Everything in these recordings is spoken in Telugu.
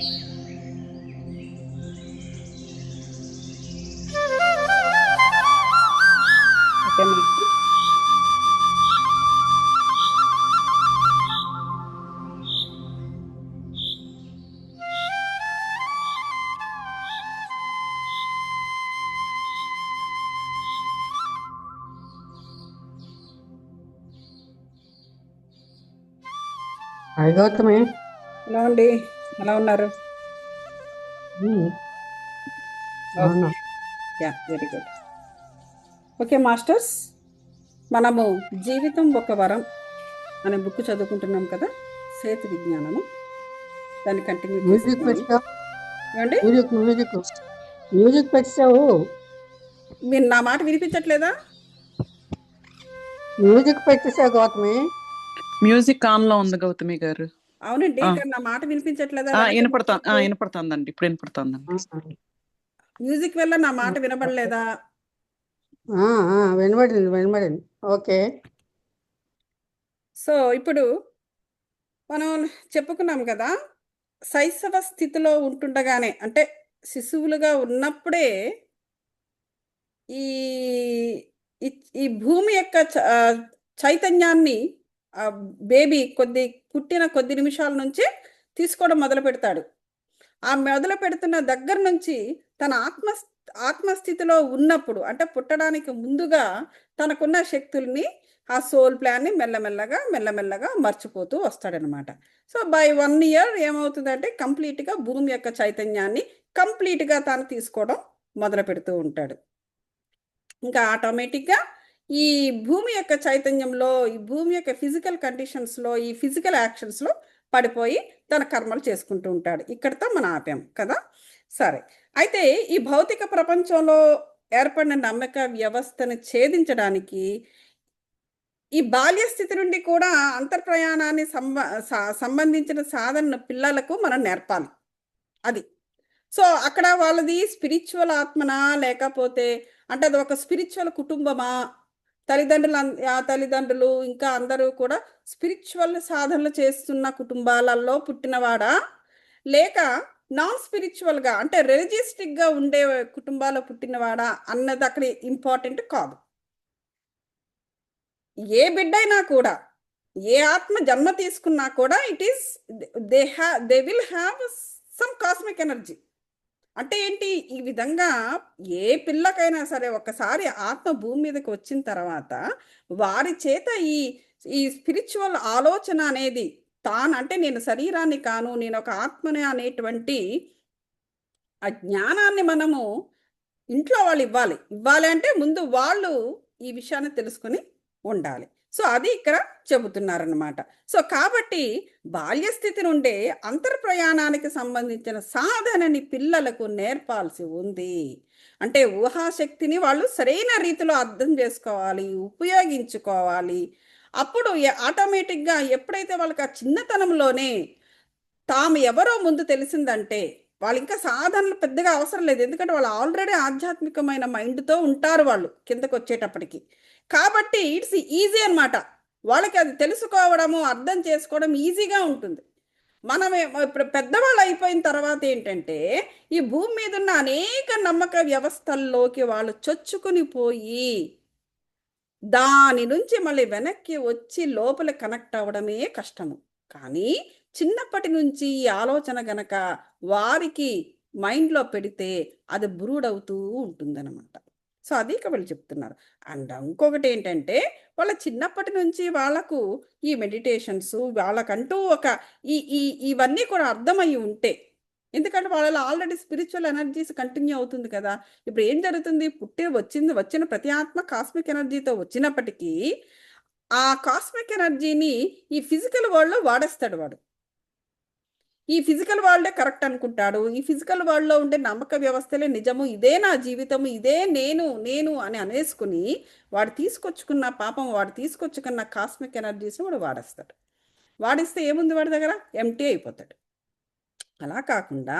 Okay master. Hi Gautami. Hello అండి, ఎలా ఉన్నారు? ఉమ్, ఓకే, అవునా. Yeah, very good. Okay masters, మనము జీవితం ఒక వరం అనే బుక్ చదువుకుంటున్నాం కదా, సేతు విజ్ఞానము. దాన్ని కంటిన్యూ మ్యూజిక్ చేస్తున్నాము. పెట్టావు, ఏమండి, మ్యూజిక్ పెట్టావు. మీరు నా మాట వినిపించట్లేదా? మ్యూజిక్ పెట్టేసావు గౌతమి. మ్యూజిక్ ఆన్ లో ఉంది గౌతమి గారు. అవునండి, ఆ, కానీ నా మాట వినిపించట్లేదా? వినపడుతుందండి, ఇప్పుడు వినపడుతుందండి. మ్యూజిక్ వల్ల నా మాట వినబడలేదా? వినబడింది. ఓకే. సో ఇప్పుడు మనం చెప్పుకున్నాం కదా, శైశవ స్థితిలో ఉంటుండగానే, అంటే శిశువులుగా ఉన్నప్పుడే ఈ ఈ ఈ భూమి యొక్క చైతన్యాన్ని ఆ బేబీ పుట్టిన కొద్ది నిమిషాల నుంచే తీసుకోవడం మొదలు పెడతాడు. ఆ మొదలు పెడుతున్న దగ్గర నుంచి తన ఆత్మస్థితిలో ఉన్నప్పుడు, అంటే పుట్టడానికి ముందుగా తనకున్న శక్తుల్ని, ఆ సోల్ ప్లాన్ని మెల్లమెల్లగా మెల్లమెల్లగా మర్చిపోతూ వస్తాడనమాట. సో బై 1 ఇయర్ ఏమవుతుందంటే కంప్లీట్గా భూమి యొక్క చైతన్యాన్ని కంప్లీట్గా తాను తీసుకోవడం మొదలు పెడుతూ ఉంటాడు. ఇంకా ఆటోమేటిక్గా ఈ భూమి యొక్క చైతన్యంలో, ఈ భూమి యొక్క ఫిజికల్ కండిషన్స్లో, ఈ ఫిజికల్ యాక్షన్స్లో పడిపోయి తన కర్మలు చేసుకుంటూ ఉంటాడు. ఇక్కడితో మనం ఆపాం కదా. సరే, అయితే ఈ భౌతిక ప్రపంచంలో ఏర్పడిన నమ్మక వ్యవస్థను ఛేదించడానికి ఈ బాల్య స్థితి నుండి కూడా అంతర్ప్రయాణాన్ని సంబంధించిన సాధన పిల్లలకు మనం నేర్పాలి. అది సో అక్కడ వాళ్ళది స్పిరిచువల్ ఆత్మనా, లేకపోతే అంటే అది ఒక స్పిరిచువల్ కుటుంబమా, తల్లిదండ్రులు ఇంకా అందరూ కూడా స్పిరిచువల్ సాధనలు చేస్తున్న కుటుంబాలలో పుట్టినవాడా, లేక నాన్ స్పిరిచువల్గా అంటే రిలీజియస్టిక్గా ఉండే కుటుంబాల్లో పుట్టినవాడా అన్నది అక్కడ ఇంపార్టెంట్ కాదు. ఏ బిడ్డైనా కూడా, ఏ ఆత్మ జన్మ తీసుకున్నా కూడా it is they will have some cosmic energy. అంటే ఏంటి, ఈ విధంగా ఏ పిల్లకైనా సరే ఒకసారి ఆత్మ భూమి మీదకి వచ్చిన తర్వాత వారి చేత ఈ ఈ స్పిరిచువల్ ఆలోచన అనేది, తాను అంటే నేను శరీరాన్ని కాను, నేను ఒక ఆత్మని అనేటువంటి ఆ జ్ఞానాన్ని మనము ఇంట్లో వాళ్ళు ఇవ్వాలి అంటే ముందు వాళ్ళు ఈ విషయాన్ని తెలుసుకుని ఉండాలి. సో అది ఇక్కడ చెబుతున్నారనమాట. సో కాబట్టి బాల్యస్థితి నుండే అంతర్ప్రయాణానికి సంబంధించిన సాధనని పిల్లలకు నేర్పాల్సి ఉంది. అంటే ఊహాశక్తిని వాళ్ళు సరైన రీతిలో అర్థం చేసుకోవాలి, ఉపయోగించుకోవాలి. అప్పుడు ఆటోమేటిక్గా ఎప్పుడైతే వాళ్ళకి ఆ చిన్నతనంలోనే తాము ఎవరో ముందు తెలిసిందంటే వాళ్ళు ఇంకా సాధనలు పెద్దగా అవసరం లేదు. ఎందుకంటే వాళ్ళు ఆల్రెడీ ఆధ్యాత్మికమైన మైండ్తో ఉంటారు వాళ్ళు కిందకు వచ్చేటప్పటికి. కాబట్టి ఇట్స్ ఈజీ అనమాట, వాళ్ళకి అది తెలుసుకోవడము, అర్థం చేసుకోవడం ఈజీగా ఉంటుంది. మనం ఇప్పుడు పెద్దవాళ్ళు అయిపోయిన తర్వాత ఏంటంటే ఈ భూమి మీద ఉన్న అనేక నమ్మక వ్యవస్థల్లోకి వాళ్ళు చొచ్చుకుని పోయి దాని నుంచి మళ్ళీ వెనక్కి వచ్చి లోపల కనెక్ట్ అవ్వడమే కష్టము. కానీ చిన్నప్పటి నుంచి ఈ ఆలోచన గనక వారికి మైండ్లో పెడితే అది బ్రూడ్ అవుతూ ఉంటుందన్నమాట. సో అది ఇక వీళ్ళు చెప్తున్నారు. అండ్ ఇంకొకటి ఏంటంటే వాళ్ళ చిన్నప్పటి నుంచి వాళ్ళకు ఈ మెడిటేషన్స్ వాళ్ళకంటూ ఒక ఇవన్నీ కూడా అర్థమయ్యి ఉంటే, ఎందుకంటే వాళ్ళలో ఆల్రెడీ స్పిరిచువల్ ఎనర్జీస్ కంటిన్యూ అవుతుంది కదా. ఇప్పుడు ఏం జరుగుతుంది, వచ్చిన ప్రతి ఆత్మ కాస్మిక్ ఎనర్జీతో వచ్చినప్పటికీ ఆ కాస్మిక్ ఎనర్జీని ఈ ఫిజికల్ వరల్డ్లో వాడేస్తాడు వాడు. ఈ ఫిజికల్ వరల్డే కరెక్ట్ అనుకుంటాడు. ఈ ఫిజికల్ వరల్డ్లో ఉండే నమ్మక వ్యవస్థలే నిజము, ఇదే నా జీవితము, ఇదే నేను నేను అని అనేసుకుని వాడు తీసుకొచ్చుకున్న కాస్మిక్ ఎనర్జీస్ని వాడు వాడేస్తాడు. వాడిస్తే ఏముంది వాడి దగ్గర, ఎంటీ అయిపోతాడు. అలా కాకుండా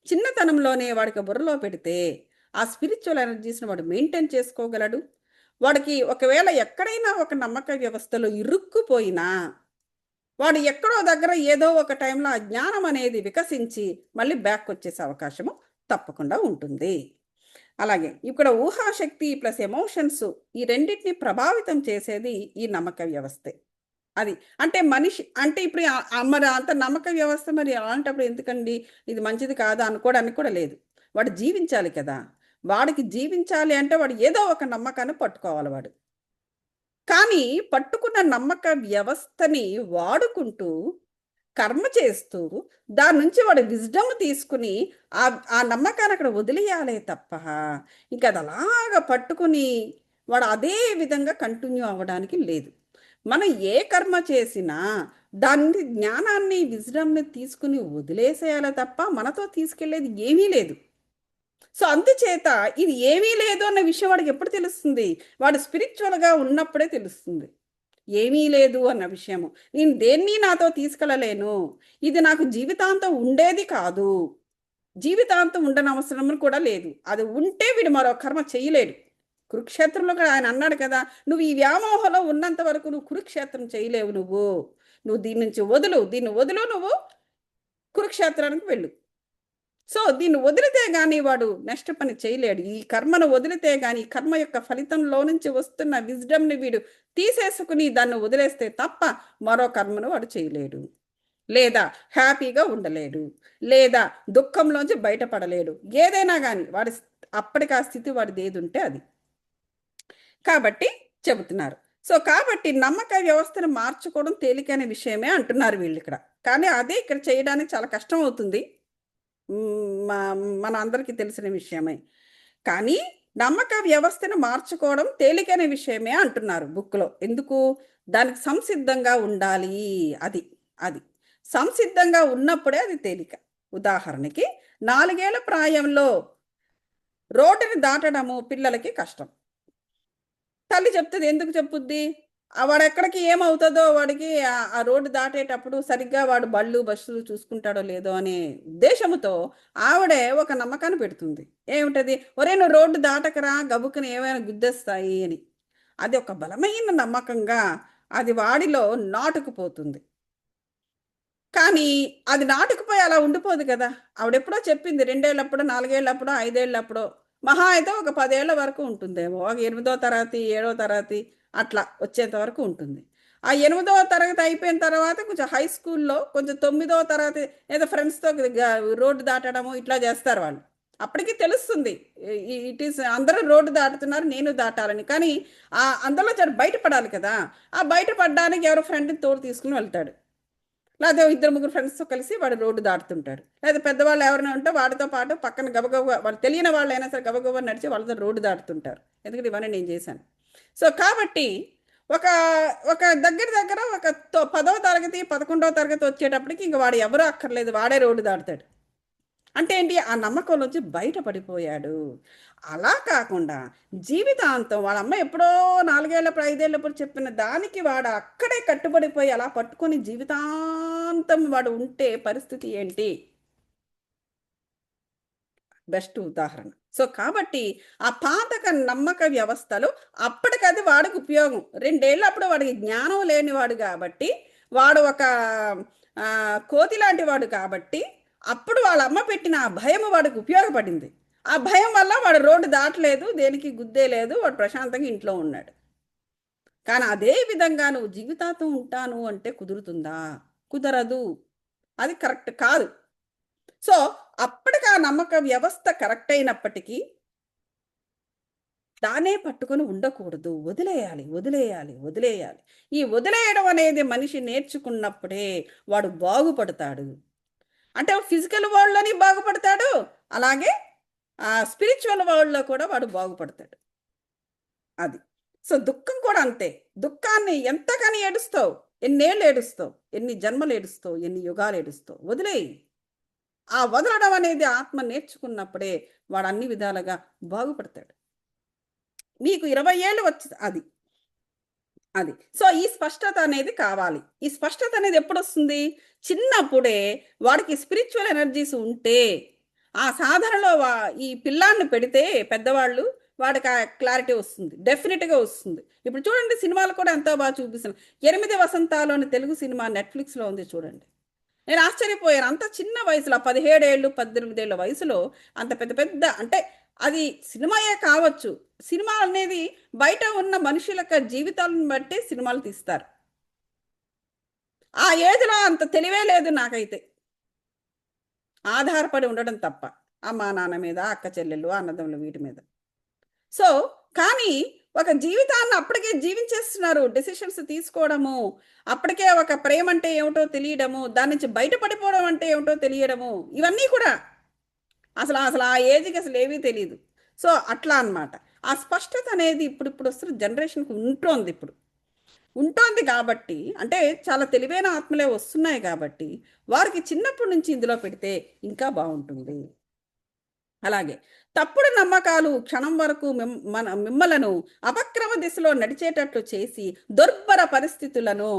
చిన్నతనంలోనే వాడికి బుర్రలో పెడితే ఆ స్పిరిచువల్ ఎనర్జీస్ని వాడు మెయింటైన్ చేసుకోగలడు. వాడికి ఒకవేళ ఎక్కడైనా ఒక నమ్మక వ్యవస్థలో ఇరుక్కుపోయినా వాడు ఎక్కడో దగ్గర ఏదో ఒక టైంలో ఆ జ్ఞానం అనేది వికసించి మళ్ళీ బ్యాక్ వచ్చేసే అవకాశము తప్పకుండా ఉంటుంది. అలాగే ఇక్కడ ఊహాశక్తి ప్లస్ ఎమోషన్స్ ఈ రెండింటిని ప్రభావితం చేసేది ఈ నమ్మక వ్యవస్థే. అది అంటే మనిషి అంటే ఇప్పుడు మరి అంత నమ్మక వ్యవస్థ మరి అలాంటప్పుడు ఎందుకండి ఇది మంచిది కాదు అనుకోవడానికి కూడా లేదు. వాడు జీవించాలి కదా. వాడికి జీవించాలి అంటే వాడు ఏదో ఒక నమ్మకాన్ని పట్టుకోవాలి వాడు. కానీ పట్టుకున్న నమ్మక వ్యవస్థని వాడుకుంటూ కర్మ చేస్తూ దాని నుంచి వాడు విజ్డమ్ తీసుకుని ఆ నమ్మకాన్ని అక్కడ వదిలేయాలే తప్ప ఇంకా అది అలాగా పట్టుకుని వాడు అదే విధంగా కంటిన్యూ అవ్వడానికి లేదు. మనం ఏ కర్మ చేసినా దాన్ని జ్ఞానాన్ని విజ్డమ్ని తీసుకుని వదిలేసేయాలి తప్ప మనతో తీసుకెళ్లేది ఏమీ లేదు. సో అందుచేత ఇది ఏమీ లేదు అన్న విషయం వాడికి ఎప్పుడు తెలుస్తుంది? వాడు స్పిరిచువల్గా ఉన్నప్పుడే తెలుస్తుంది ఏమీ లేదు అన్న విషయము. నేను దేన్ని నాతో తీసుకెళ్ళలేను, ఇది నాకు జీవితాంతం ఉండేది కాదు, జీవితాంతం ఉండనవసరం కూడా లేదు. అది ఉంటే వీడు మరో కర్మ చేయలేడు. కురుక్షేత్రంలో కూడా ఆయన అన్నాడు కదా, నువ్వు ఈ వ్యామోహంలో ఉన్నంత వరకు నువ్వు కురుక్షేత్రం చేయలేవు, నువ్వు దీని నుంచి దీన్ని వదులు, నువ్వు కురుక్షేత్రానికి వెళ్ళు. సో దీన్ని వదిలితే కానీ వాడు నెక్స్ట్ పని చేయలేడు. ఈ కర్మను వదిలితే కానీ కర్మ యొక్క ఫలితంలో నుంచి వస్తున్న విజ్డమ్ని వీడు తీసేసుకుని దాన్ని వదిలేస్తే తప్ప మరో కర్మను వాడు చేయలేడు, లేదా హ్యాపీగా ఉండలేడు, లేదా దుఃఖంలోంచి బయటపడలేడు. ఏదైనా కానీ వాడి అప్పటికి ఆ స్థితి వాడిది ఏది ఉంటే అది. కాబట్టి చెబుతున్నారు. సో కాబట్టి నమ్మక వ్యవస్థను మార్చుకోవడం తేలికైన విషయమే అంటున్నారు వీళ్ళు ఇక్కడ. కానీ అదే ఇక్కడ చేయడానికి చాలా కష్టం అవుతుంది, మన అందరికీ తెలిసిన విషయమే. కానీ నమ్మక వ్యవస్థను మార్చుకోవడం తేలికైన విషయమే అంటున్నారు బుక్లో. ఎందుకు? దానికి సంసిద్ధంగా ఉండాలి. అది సంసిద్ధంగా ఉన్నప్పుడే అది తేలిక. ఉదాహరణకి 4 ఏళ్ల ప్రాయంలో రోడ్డుని దాటడము పిల్లలకి కష్టం. తల్లి చెప్తుంది, ఎందుకు చెప్పుద్ది? వాడు ఎక్కడికి ఏమవుతుందో వాడికి ఆ రోడ్డు దాటేటప్పుడు సరిగ్గా వాడు బస్సులు చూసుకుంటాడో లేదో అనే ఉద్దేశంతో ఆవిడే ఒక నమ్మకాన్ని పెడుతుంది. ఏమిటది? ఒరే నువ్వు రోడ్డు దాటకరా, గబుక్కుని ఏమైనా గుద్దేస్తాయి అని. అది ఒక బలమైన నమ్మకంగా అది వాడిలో నాటుకుపోతుంది. కానీ అది నాటుకుపోయి అలా ఉండిపోదు కదా. ఆవిడెప్పుడో చెప్పింది, 2 ఏళ్ళప్పుడో 4 ఏళ్ళప్పుడో 5 ఏళ్ళప్పుడో, మహా అయితే ఒక 10 ఏళ్ల వరకు ఉంటుందేమో. ఒక 8వ తరగతి 7వ తరగతి అట్లా వచ్చేంత వరకు ఉంటుంది. ఆ 8వ తరగతి అయిపోయిన తర్వాత కొంచెం హై స్కూల్లో కొంచెం 9వ తరగతి ఏదో ఫ్రెండ్స్తో రోడ్డు దాటడము ఇట్లా చేస్తారు వాళ్ళు. అప్పటికి తెలుస్తుంది ఇట్ ఈస్ అందరూ రోడ్డు దాటుతున్నారు, నేను దాటాలని. కానీ అందులో బయటపడాలి కదా. ఆ బయటపడడానికి ఎవరో ఫ్రెండ్ని తోడు తీసుకుని వెళ్తాడు, లేదా 2-3 ఫ్రెండ్స్తో కలిసి వాడు రోడ్డు దాటుతుంటాడు. లేదా పెద్దవాళ్ళు ఎవరైనా ఉంటే వాడితో పాటు పక్కన గబగబ వాళ్ళు తెలియని వాళ్ళు అయినా సరే గబగబ నడిచి వాళ్ళతో రోడ్డు దాటుతుంటారు. ఎందుకంటే ఇవన్నీ నేను చేశాను. సో కాబట్టి ఒక దగ్గర ఒక 10వ తరగతి 11వ తరగతి వచ్చేటప్పటికి ఇంక వాడు ఎవరూ అక్కర్లేదు, వాడే రోడ్డు దాటుతాడు. అంటే ఏంటి? ఆ నమ్మకం నుంచి బయటపడిపోయాడు. అలా కాకుండా జీవితాంతం వాళ్ళ అమ్మ ఎప్పుడో 4 ఏళ్ళప్పుడు 5 ఏళ్ళప్పుడు చెప్పిన దానికి వాడు అక్కడే కట్టుబడిపోయి అలా పట్టుకొని జీవితాంతం వాడు ఉంటే పరిస్థితి ఏంటి? బెస్ట్ ఉదాహరణ. సో కాబట్టి ఆ పాతక నమ్మక వ్యవస్థలు అప్పటికది వాడికి ఉపయోగం. 2 ఏళ్ళప్పుడు వాడికి జ్ఞానం లేనివాడు కాబట్టి, వాడు ఒక కోతి లాంటి వాడు కాబట్టి అప్పుడు వాళ్ళ అమ్మ పెట్టిన ఆ భయం వాడికి ఉపయోగపడింది. ఆ భయం వల్ల వాడు రోడ్డు దాటలేదు, దేనికి గుద్దే లేదు, వాడు ప్రశాంతంగా ఇంట్లో ఉన్నాడు. కానీ అదే విధంగా నువ్వు జీవితాంతం ఉంటాను అంటే కుదురుతుందా? కుదరదు. అది కరెక్ట్ కాదు. సో అప్పటికి ఆ నమ్మక వ్యవస్థ కరెక్ట్ అయినప్పటికీ దానే పట్టుకొని ఉండకూడదు. వదిలేయాలి. ఈ వదిలేయడం అనేది మనిషి నేర్చుకున్నప్పుడే వాడు బాగుపడతాడు. అంటే ఫిజికల్ వరల్డ్లోని బాగుపడతాడు, అలాగే స్పిరిచువల్ వరల్డ్లో కూడా వాడు బాగుపడతాడు. అది. సో దుఃఖం కూడా అంతే. దుఃఖాన్ని ఎంతగాని ఏడుస్తావు, ఎన్నేళ్ళు ఏడుస్తావు, ఎన్ని జన్మలు ఏడుస్తావు, ఎన్ని యుగాలు ఏడుస్తావు, వదిలేయి. ఆ వదలడం అనేది ఆత్మ నేర్చుకున్నప్పుడే వాడు అన్ని విధాలుగా బాగుపడతాడు. మీకు 20 ఏళ్ళు వచ్చి అది సో ఈ స్పష్టత అనేది కావాలి. ఈ స్పష్టత అనేది ఎప్పుడు వస్తుంది? చిన్నప్పుడే వాడికి స్పిరిచువల్ ఎనర్జీస్ ఉంటే, ఆ సాధనలో ఈ పిల్లాన్ని పెడితే పెద్దవాళ్ళు వాడికి ఆ క్లారిటీ వస్తుంది, డెఫినెట్గా వస్తుంది. ఇప్పుడు చూడండి సినిమాలు కూడా ఎంతో బాగా చూపిస్తున్నాను. 8 వసంతాలు అని తెలుగు సినిమా నెట్ఫ్లిక్స్లో ఉంది చూడండి. నేను ఆశ్చర్యపోయాను, అంత చిన్న వయసులో 17 ఏళ్ళు 18 ఏళ్ళ వయసులో అంత పెద్ద పెద్ద, అంటే అది సినిమాయే కావచ్చు. సినిమా అనేది బయట ఉన్న మనుషుల యొక్క జీవితాలను బట్టి సినిమాలు తీస్తారు. ఆ ఏజ్లో అంత తెలివే లేదు నాకైతే, ఆధారపడి ఉండడం తప్ప అమ్మా నాన్న మీద, అక్క చెల్లెళ్ళు, అన్నదమ్ములు, వీటి మీద. సో కానీ ఒక జీవితాన్ని అప్పటికే జీవించేస్తున్నారు. డెసిషన్స్ తీసుకోవడము, అప్పటికే ఒక ప్రేమ అంటే ఏమిటో తెలియడము, దాని నుంచి బయటపడిపోవడం అంటే ఏమిటో తెలియడము, ఇవన్నీ కూడా అసలు అసలు ఆ ఏజ్కి అసలు ఏమీ తెలియదు. సో అట్లా అన్నమాట. ఆ స్పష్టత అనేది ఇప్పుడు వస్తున్న జనరేషన్కి ఉంటుంది కాబట్టి, అంటే చాలా తెలివైన ఆత్మలే వస్తున్నాయి కాబట్టి వారికి చిన్నప్పటి నుంచి ఇందులో పెడితే ఇంకా బాగుంటుంది. అలాగే తప్పుడు నమ్మకాలు క్షణం వరకు మిమ్మలను అపక్రమ దిశలో నడిచేటట్లు చేసి దుర్భర పరిస్థితులను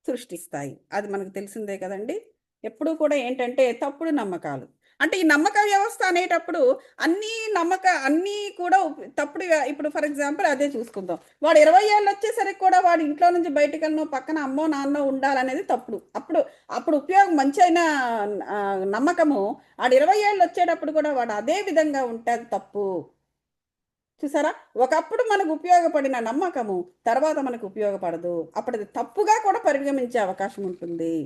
సృష్టిస్తాయి. అది మనకు తెలిసిందే కదండి. ఎప్పుడు కూడా ఏంటంటే తప్పుడు నమ్మకాలు, అంటే ఈ నమ్మక వ్యవస్థ అనేటప్పుడు అన్నీ కూడా తప్పుడుగా. ఇప్పుడు ఫర్ ఎగ్జాంపుల్ అదే చూసుకుందాం. వాడు 20 ఏళ్ళు వచ్చేసరికి కూడా వాడు ఇంట్లో నుంచి బయటకు వెళ్ళను, పక్కన అమ్మో నాన్నో ఉండాలనేది తప్పుడు. అప్పుడు ఉపయోగం మంచి అయిన నమ్మకము, వాడు 20 ఏళ్ళు వచ్చేటప్పుడు కూడా వాడు అదే విధంగా ఉంటే అది తప్పు. చూసారా, ఒకప్పుడు మనకు ఉపయోగపడిన నమ్మకము తర్వాత మనకు ఉపయోగపడదు, అప్పుడు అది తప్పుగా కూడా పరిగణించే అవకాశం ఉంటుంది.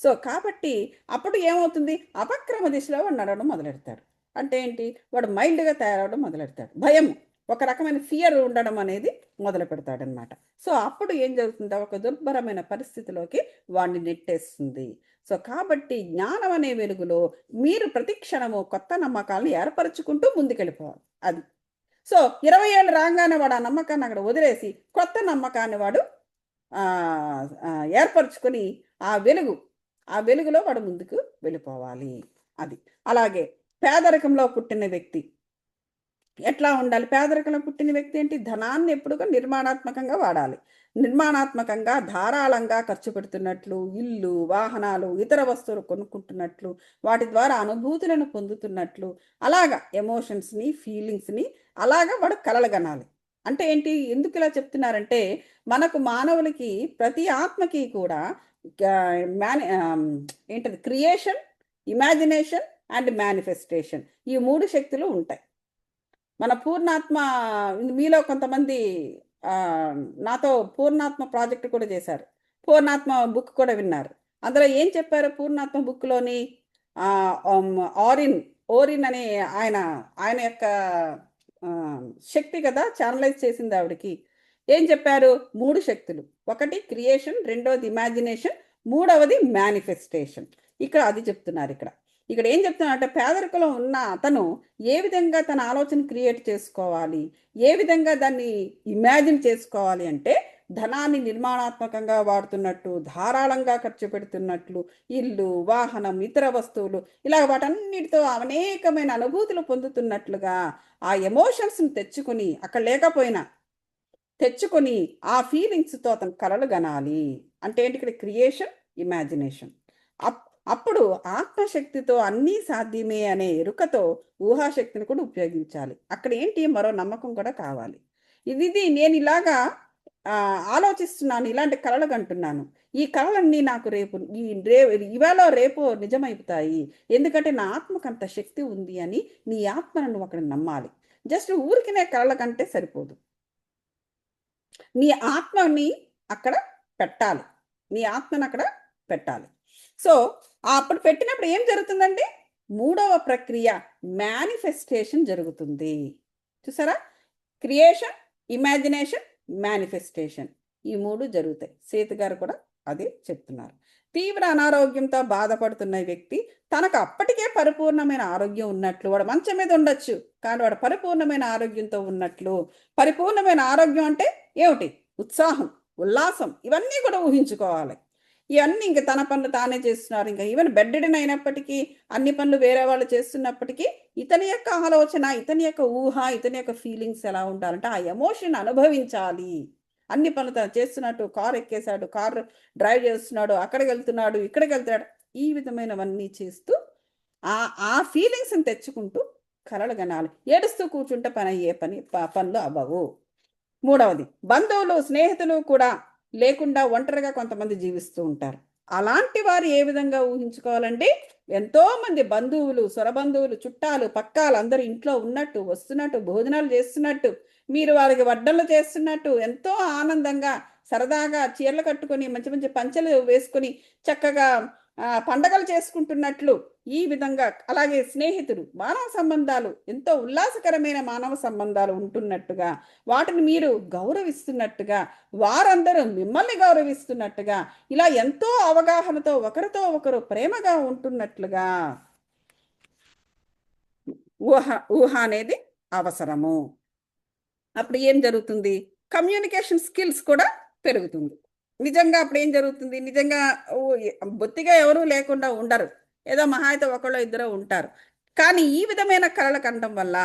సో కాబట్టి అప్పుడు ఏమవుతుంది, అపక్రమ దిశలో వాడు నడవడం మొదలెడతాడు. అంటే ఏంటి, వాడు మైల్డ్గా తయారవడం మొదలెడతాడు. భయం, ఒక రకమైన ఫియర్ ఉండడం అనేది మొదలు పెడతాడనమాట. సో అప్పుడు ఏం జరుగుతుందో ఒక దుర్భరమైన పరిస్థితిలోకి వాడిని నెట్టేస్తుంది. సో కాబట్టి జ్ఞానం అనే వెలుగులో మీరు ప్రతి క్షణము కొత్త నమ్మకాలను ఏర్పరచుకుంటూ ముందుకెళ్ళిపోవాలి. అది సో 20 ఏళ్ళు రాగానే వాడు ఆ నమ్మకాన్ని అక్కడ వదిలేసి కొత్త నమ్మకాన్ని వాడు ఏర్పరచుకొని ఆ వెలుగులో వాడు ముందుకు వెళ్ళిపోవాలి. అది అలాగే పేదరికంలో పుట్టిన వ్యక్తి ఎట్లా ఉండాలి? పేదరికంలో పుట్టిన వ్యక్తి ఏంటి, ధనాన్ని ఎప్పుడుగా నిర్మాణాత్మకంగా వాడాలి. నిర్మాణాత్మకంగా ధారాళంగా ఖర్చు పెడుతున్నట్లు, ఇల్లు, వాహనాలు, ఇతర వస్తువులు కొనుక్కుంటున్నట్లు, వాటి ద్వారా అనుభూతులను పొందుతున్నట్లు, అలాగా ఎమోషన్స్ని, ఫీలింగ్స్ని అలాగా వాడు కలలుగనాలి. అంటే ఏంటి, ఎందుకు ఇలా చెప్తున్నారంటే మనకు మానవులకి ప్రతి ఆత్మకి కూడా ఏంటది, క్రియేషన్, ఇమాజినేషన్ అండ్ మేనిఫెస్టేషన్, ఈ 3 శక్తులు ఉంటాయి. మన పూర్ణాత్మ, మీలో కొంతమంది నాతో పూర్ణాత్మ ప్రాజెక్ట్ కూడా చేశారు, పూర్ణాత్మ బుక్ కూడా విన్నారు. అందులో ఏం చెప్పారు, పూర్ణాత్మ బుక్లోని ఓరిన్ అనే ఆయన యొక్క శక్తి కదా ఛానలైజ్ చేసింది ఆవిడకి. ఏం చెప్పారు, 3 శక్తులు, ఒకటి క్రియేషన్, రెండవది ఇమాజినేషన్, మూడవది మేనిఫెస్టేషన్. ఇక్కడ అది చెప్తున్నారు. ఇక్కడ ఏం చెప్తున్నారంటే పేదరికంలో ఉన్న అతను ఏ విధంగా తన ఆలోచన క్రియేట్ చేసుకోవాలి, ఏ విధంగా దాన్ని ఇమాజిన్ చేసుకోవాలి అంటే ధనాన్ని నిర్మాణాత్మకంగా వాడుతున్నట్టు, ధారాళంగా ఖర్చు పెడుతున్నట్లు, ఇల్లు, వాహనం, ఇతర వస్తువులు, ఇలా వాటన్నిటితో అనేకమైన అనుభూతులు పొందుతున్నట్లుగా ఆ ఎమోషన్స్ని తెచ్చుకొని, అక్కడ లేకపోయినా తెచ్చుకొని ఆ ఫీలింగ్స్తో అతను కలలు గనాలి. అంటే ఏంటి, ఇక్కడ క్రియేషన్, ఇమాజినేషన్. అప్పుడు ఆత్మశక్తితో అన్నీ సాధ్యమే అనే ఎరుకతో ఊహాశక్తిని కూడా ఉపయోగించాలి. అక్కడ ఏంటి, మరో నమ్మకం కూడా కావాలి. ఇది నేను ఇలాగా ఆలోచిస్తున్నాను, ఇలాంటి కలలు కంటున్నాను, ఈ కళలన్నీ నాకు ఇవాళ రేపు నిజమైపుతాయి, ఎందుకంటే నా ఆత్మకు అంత శక్తి ఉంది అని నీ ఆత్మను నువ్వు అక్కడ నమ్మాలి. జస్ట్ ఊరికినే కళల కంటే సరిపోదు, నీ ఆత్మని అక్కడ పెట్టాలి, నీ ఆత్మను అక్కడ పెట్టాలి. సో అప్పుడు పెట్టినప్పుడు ఏం జరుగుతుందండి, 3వ ప్రక్రియ మేనిఫెస్టేషన్ జరుగుతుంది. చూసారా, క్రియేషన్, ఇమాజినేషన్, మేనిఫెస్టేషన్, ఈ 3 జరుగుతాయి. సీత గారు కూడా అదే చెప్తున్నారు. తీవ్ర అనారోగ్యంతో బాధపడుతున్న వ్యక్తి తనకు అప్పటికే పరిపూర్ణమైన ఆరోగ్యం ఉన్నట్లు, వాడు మంచం మీద ఉండొచ్చు కానీ వాడు పరిపూర్ణమైన ఆరోగ్యంతో ఉన్నట్లు. పరిపూర్ణమైన ఆరోగ్యం అంటే ఏమిటి, ఉత్సాహం, ఉల్లాసం, ఇవన్నీ కూడా ఊహించుకోవాలి. ఇవన్నీ ఇంకా తన పనులు తానే చేస్తున్నారు. ఇంకా ఈవెన్ బెడ్డెడ్ అయినప్పటికీ, అన్ని పనులు వేరే వాళ్ళు చేస్తున్నప్పటికీ ఇతని యొక్క ఆలోచన, ఇతని యొక్క ఊహ, ఇతని యొక్క ఫీలింగ్స్ ఎలా ఉండాలంటే ఆ ఎమోషన్ అనుభవించాలి. అన్ని పనులు తను చేస్తున్నట్టు, కారు ఎక్కేశాడు, కారు డ్రైవ్ చేస్తున్నాడు, అక్కడికి వెళ్తున్నాడు, ఇక్కడికి వెళ్తున్నాడు, ఈ విధమైనవన్నీ చేస్తూ ఆ ఫీలింగ్స్ని తెచ్చుకుంటూ కలలు కనాలి. ఏడుస్తూ కూర్చుంటే పని అయ్యే పనులు అవ్వవు. మూడవది, బంధువులు స్నేహితులు కూడా లేకుండా ఒంటరిగా కొంతమంది జీవిస్తూ ఉంటారు. అలాంటి వారు ఏ విధంగా ఊహించుకోవాలండి? ఎంతో మంది బంధువులు, స్వరబంధువులు, చుట్టాలు, పక్కాలు అందరూ ఇంట్లో ఉన్నట్టు, వస్తున్నట్టు, భోజనాలు చేస్తున్నట్టు, మీరు వారికి వడ్డనలు చేస్తున్నట్టు, ఎంతో ఆనందంగా సరదాగా చీరలు కట్టుకొని మంచి మంచి పంచెలు వేసుకొని చక్కగా పండగలు చేసుకుంటున్నట్లు ఈ విధంగా, అలాగే స్నేహితులు, మానవ సంబంధాలు ఎంతో ఉల్లాసకరమైన మానవ సంబంధాలు ఉంటున్నట్టుగా, వాటిని మీరు గౌరవిస్తున్నట్టుగా, వారందరూ మిమ్మల్ని గౌరవిస్తున్నట్టుగా, ఇలా ఎంతో అవగాహనతో ఒకరితో ఒకరు ప్రేమగా ఉంటున్నట్లుగా ఊహ అనేది అవసరము. అప్పుడు ఏం జరుగుతుంది? కమ్యూనికేషన్ స్కిల్స్ కూడా పెరుగుతుంది. నిజంగా అప్పుడు ఏం జరుగుతుంది? నిజంగా బొత్తిగా ఎవరూ లేకుండా ఉండరు. ఏదో మహా అయితే ఒకళ్ళో ఇద్దరో ఉంటారు. కానీ ఈ విధమైన కళలు కనడం వల్ల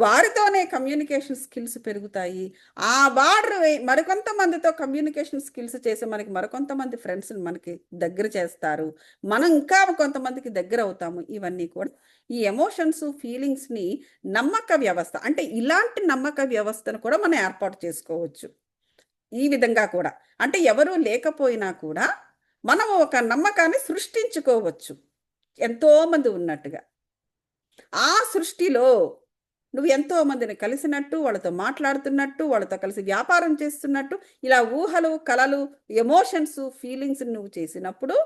వారితోనే కమ్యూనికేషన్ స్కిల్స్ పెరుగుతాయి. వారు మరికొంతమందితో కమ్యూనికేషన్ స్కిల్స్ చేసి మనకి మరికొంతమంది ఫ్రెండ్స్ని మనకి దగ్గర చేస్తారు. మనం ఇంకా కొంతమందికి దగ్గర అవుతాము. ఇవన్నీ కూడా ఈ ఎమోషన్స్, ఫీలింగ్స్ని నమ్మక వ్యవస్థ, అంటే ఇలాంటి నమ్మక వ్యవస్థను కూడా మనం ఏర్పాటు చేసుకోవచ్చు. ఈ విధంగా కూడా, అంటే ఎవరూ లేకపోయినా కూడా మనం ఒక నమ్మకాన్ని సృష్టించుకోవచ్చు ఎంతోమంది ఉన్నట్టుగా. ఆ సృష్టిలో నువ్వు ఎంతో మందిని కలిసినట్టు, వాళ్ళతో మాట్లాడుతున్నట్టు, వాళ్ళతో కలిసి వ్యాపారం చేస్తున్నట్టు, ఇలా ఊహలు, కలలు, ఎమోషన్స్, ఫీలింగ్స్ నువ్వు చేసినప్పుడు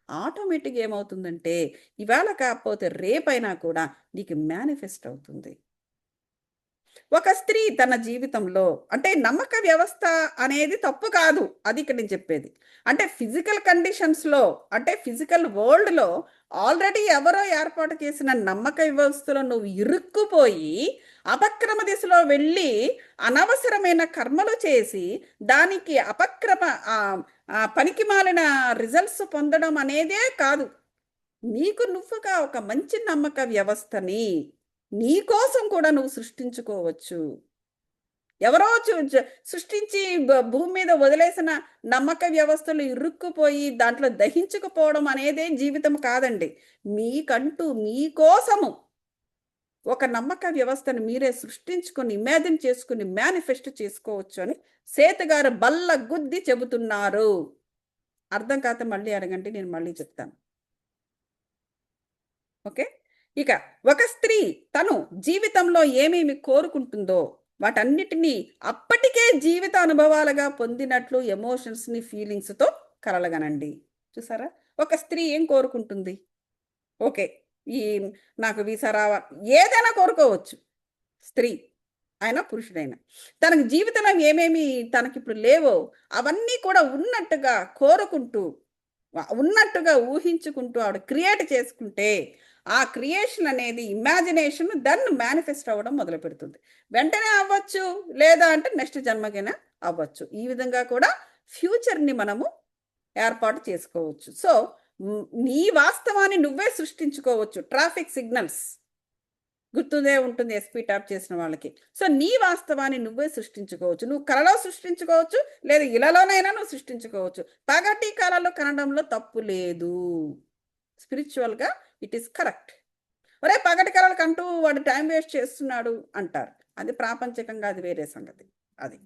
ఆటోమేటిక్గా ఏమవుతుందంటే ఇవాళ కాకపోతే రేపైనా కూడా నీకు మేనిఫెస్ట్ అవుతుంది. ఒక స్త్రీ తన జీవితంలో, అంటే నమ్మక వ్యవస్థ అనేది తప్పు కాదు, అది ఇక్కడ నేను చెప్పేది. అంటే ఫిజికల్ కండిషన్స్లో, అంటే ఫిజికల్ వరల్డ్లో ఆల్రెడీ ఎవరో ఏర్పాటు చేసిన నమ్మక వ్యవస్థలో నువ్వు ఇరుక్కుపోయి అపక్రమ దిశలో వెళ్ళి అనవసరమైన కర్మలు చేసి దానికి పనికి మాలిన రిజల్ట్స్ పొందడం అనేదే కాదు. నీకు నువ్వుగా ఒక మంచి నమ్మక వ్యవస్థని నీ కోసం కూడా నువ్వు సృష్టించుకోవచ్చు. ఎవరో సృష్టించి భూమి మీద వదిలేసిన నమ్మక వ్యవస్థలు ఇరుక్కుపోయి దాంట్లో దహించుకుపోవడం అనేదే జీవితం కాదండి. మీకంటూ మీకోసము ఒక నమ్మక వ్యవస్థను మీరే సృష్టించుకొని, ఇమాజిన్ చేసుకుని, మేనిఫెస్ట్ చేసుకోవచ్చు అని సేతగారు బల్ల గుద్ది చెబుతున్నారు. అర్థం కాకపోతే మళ్ళీ అడగండి, నేను మళ్ళీ చెప్తాను. ఓకే. ఇక ఒక స్త్రీ తను జీవితంలో ఏమేమి కోరుకుంటుందో వాటన్నిటినీ అప్పటికే జీవిత అనుభవాలుగా పొందినట్లు ఎమోషన్స్ని, ఫీలింగ్స్తో కలగనండి. చూసారా? ఒక స్త్రీ ఏం కోరుకుంటుంది? ఓకే, నాకు వీసా రావాలి, ఏదైనా కోరుకోవచ్చు స్త్రీ అయినా పురుషుడైనా. తనకు జీవితంలో ఏమేమి తనకిప్పుడు లేవో అవన్నీ కూడా ఉన్నట్టుగా కోరుకుంటూ, ఉన్నట్టుగా ఊహించుకుంటూ ఆవిడ క్రియేట్ చేసుకుంటే ఆ క్రియేషన్ అనేది, ఇమాజినేషన్ దాన్ని మేనిఫెస్ట్ అవ్వడం మొదలు పెడుతుంది. వెంటనే అవ్వచ్చు, లేదా అంటే నెక్స్ట్ జన్మకైనా అవ్వచ్చు. ఈ విధంగా కూడా ఫ్యూచర్ని మనము ఏర్పాటు చేసుకోవచ్చు. సో నీ వాస్తవాన్ని నువ్వే సృష్టించుకోవచ్చు. ట్రాఫిక్ సిగ్నల్స్ గుర్తుందే ఉంటుంది ఎస్పీ ట్యాప్ చేసిన వాళ్ళకి. సో నీ వాస్తవాన్ని నువ్వే సృష్టించుకోవచ్చు. నువ్వు కళలో సృష్టించుకోవచ్చు, లేదా ఇలాలోనైనా నువ్వు సృష్టించుకోవచ్చు. పగటి కళలో కనడంలో తప్పు లేదు. స్పిరిచువల్గా ఇట్ ఈస్ కరెక్ట్. ఒరే పగటి కళలకు అంటూ వాడు టైం వేస్ట్ చేస్తున్నాడు అంటారు. అది ప్రాపంచికంగా అది వేరే సంగతి. అది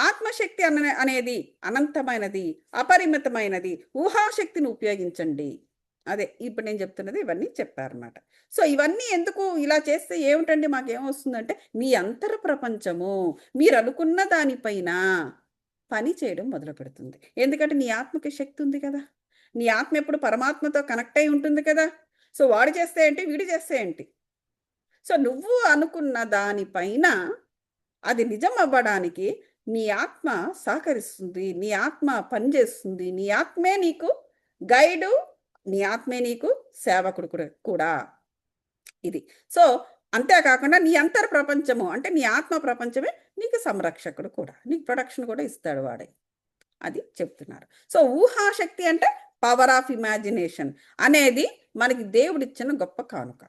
ఆత్మశక్తి అనేది అనంతమైనది, అపరిమితమైనది. ఊహాశక్తిని ఉపయోగించండి. అదే ఇప్పుడు నేను చెప్తున్నది ఇవన్నీ చెప్పారన్నమాట. సో ఇవన్నీ ఎందుకు ఇలా చేస్తే ఏమిటండి మాకేమొస్తుందంటే మీ అంతర ప్రపంచము మీరు అనుకున్న దానిపైన పని చేయడం మొదలు పెడుతుంది. ఎందుకంటే నీ ఆత్మకి శక్తి ఉంది కదా. నీ ఆత్మ ఎప్పుడు పరమాత్మతో కనెక్ట్ అయి ఉంటుంది కదా. సో వాడు చేస్తే ఏంటి, వీడు చేస్తే ఏంటి. సో నువ్వు అనుకున్న దానిపైన అది నిజం అవ్వడానికి నీ ఆత్మ సహకరిస్తుంది, నీ ఆత్మ పనిచేస్తుంది, నీ ఆత్మే నీకు గైడు, నీ ఆత్మే నీకు సేవకుడు కూడా. ఇది. సో అంతేకాకుండా నీ అంతర్ ప్రపంచము అంటే నీ ఆత్మ ప్రపంచమే నీకు సంరక్షకుడు కూడా, నీకు ప్రొటెక్షన్ కూడా ఇస్తాడు వాడే. అది చెప్తున్నారు. సో ఊహాశక్తి అంటే పవర్ ఆఫ్ ఇమాజినేషన్ అనేది మనకి దేవుడిచ్చిన గొప్ప కానుక.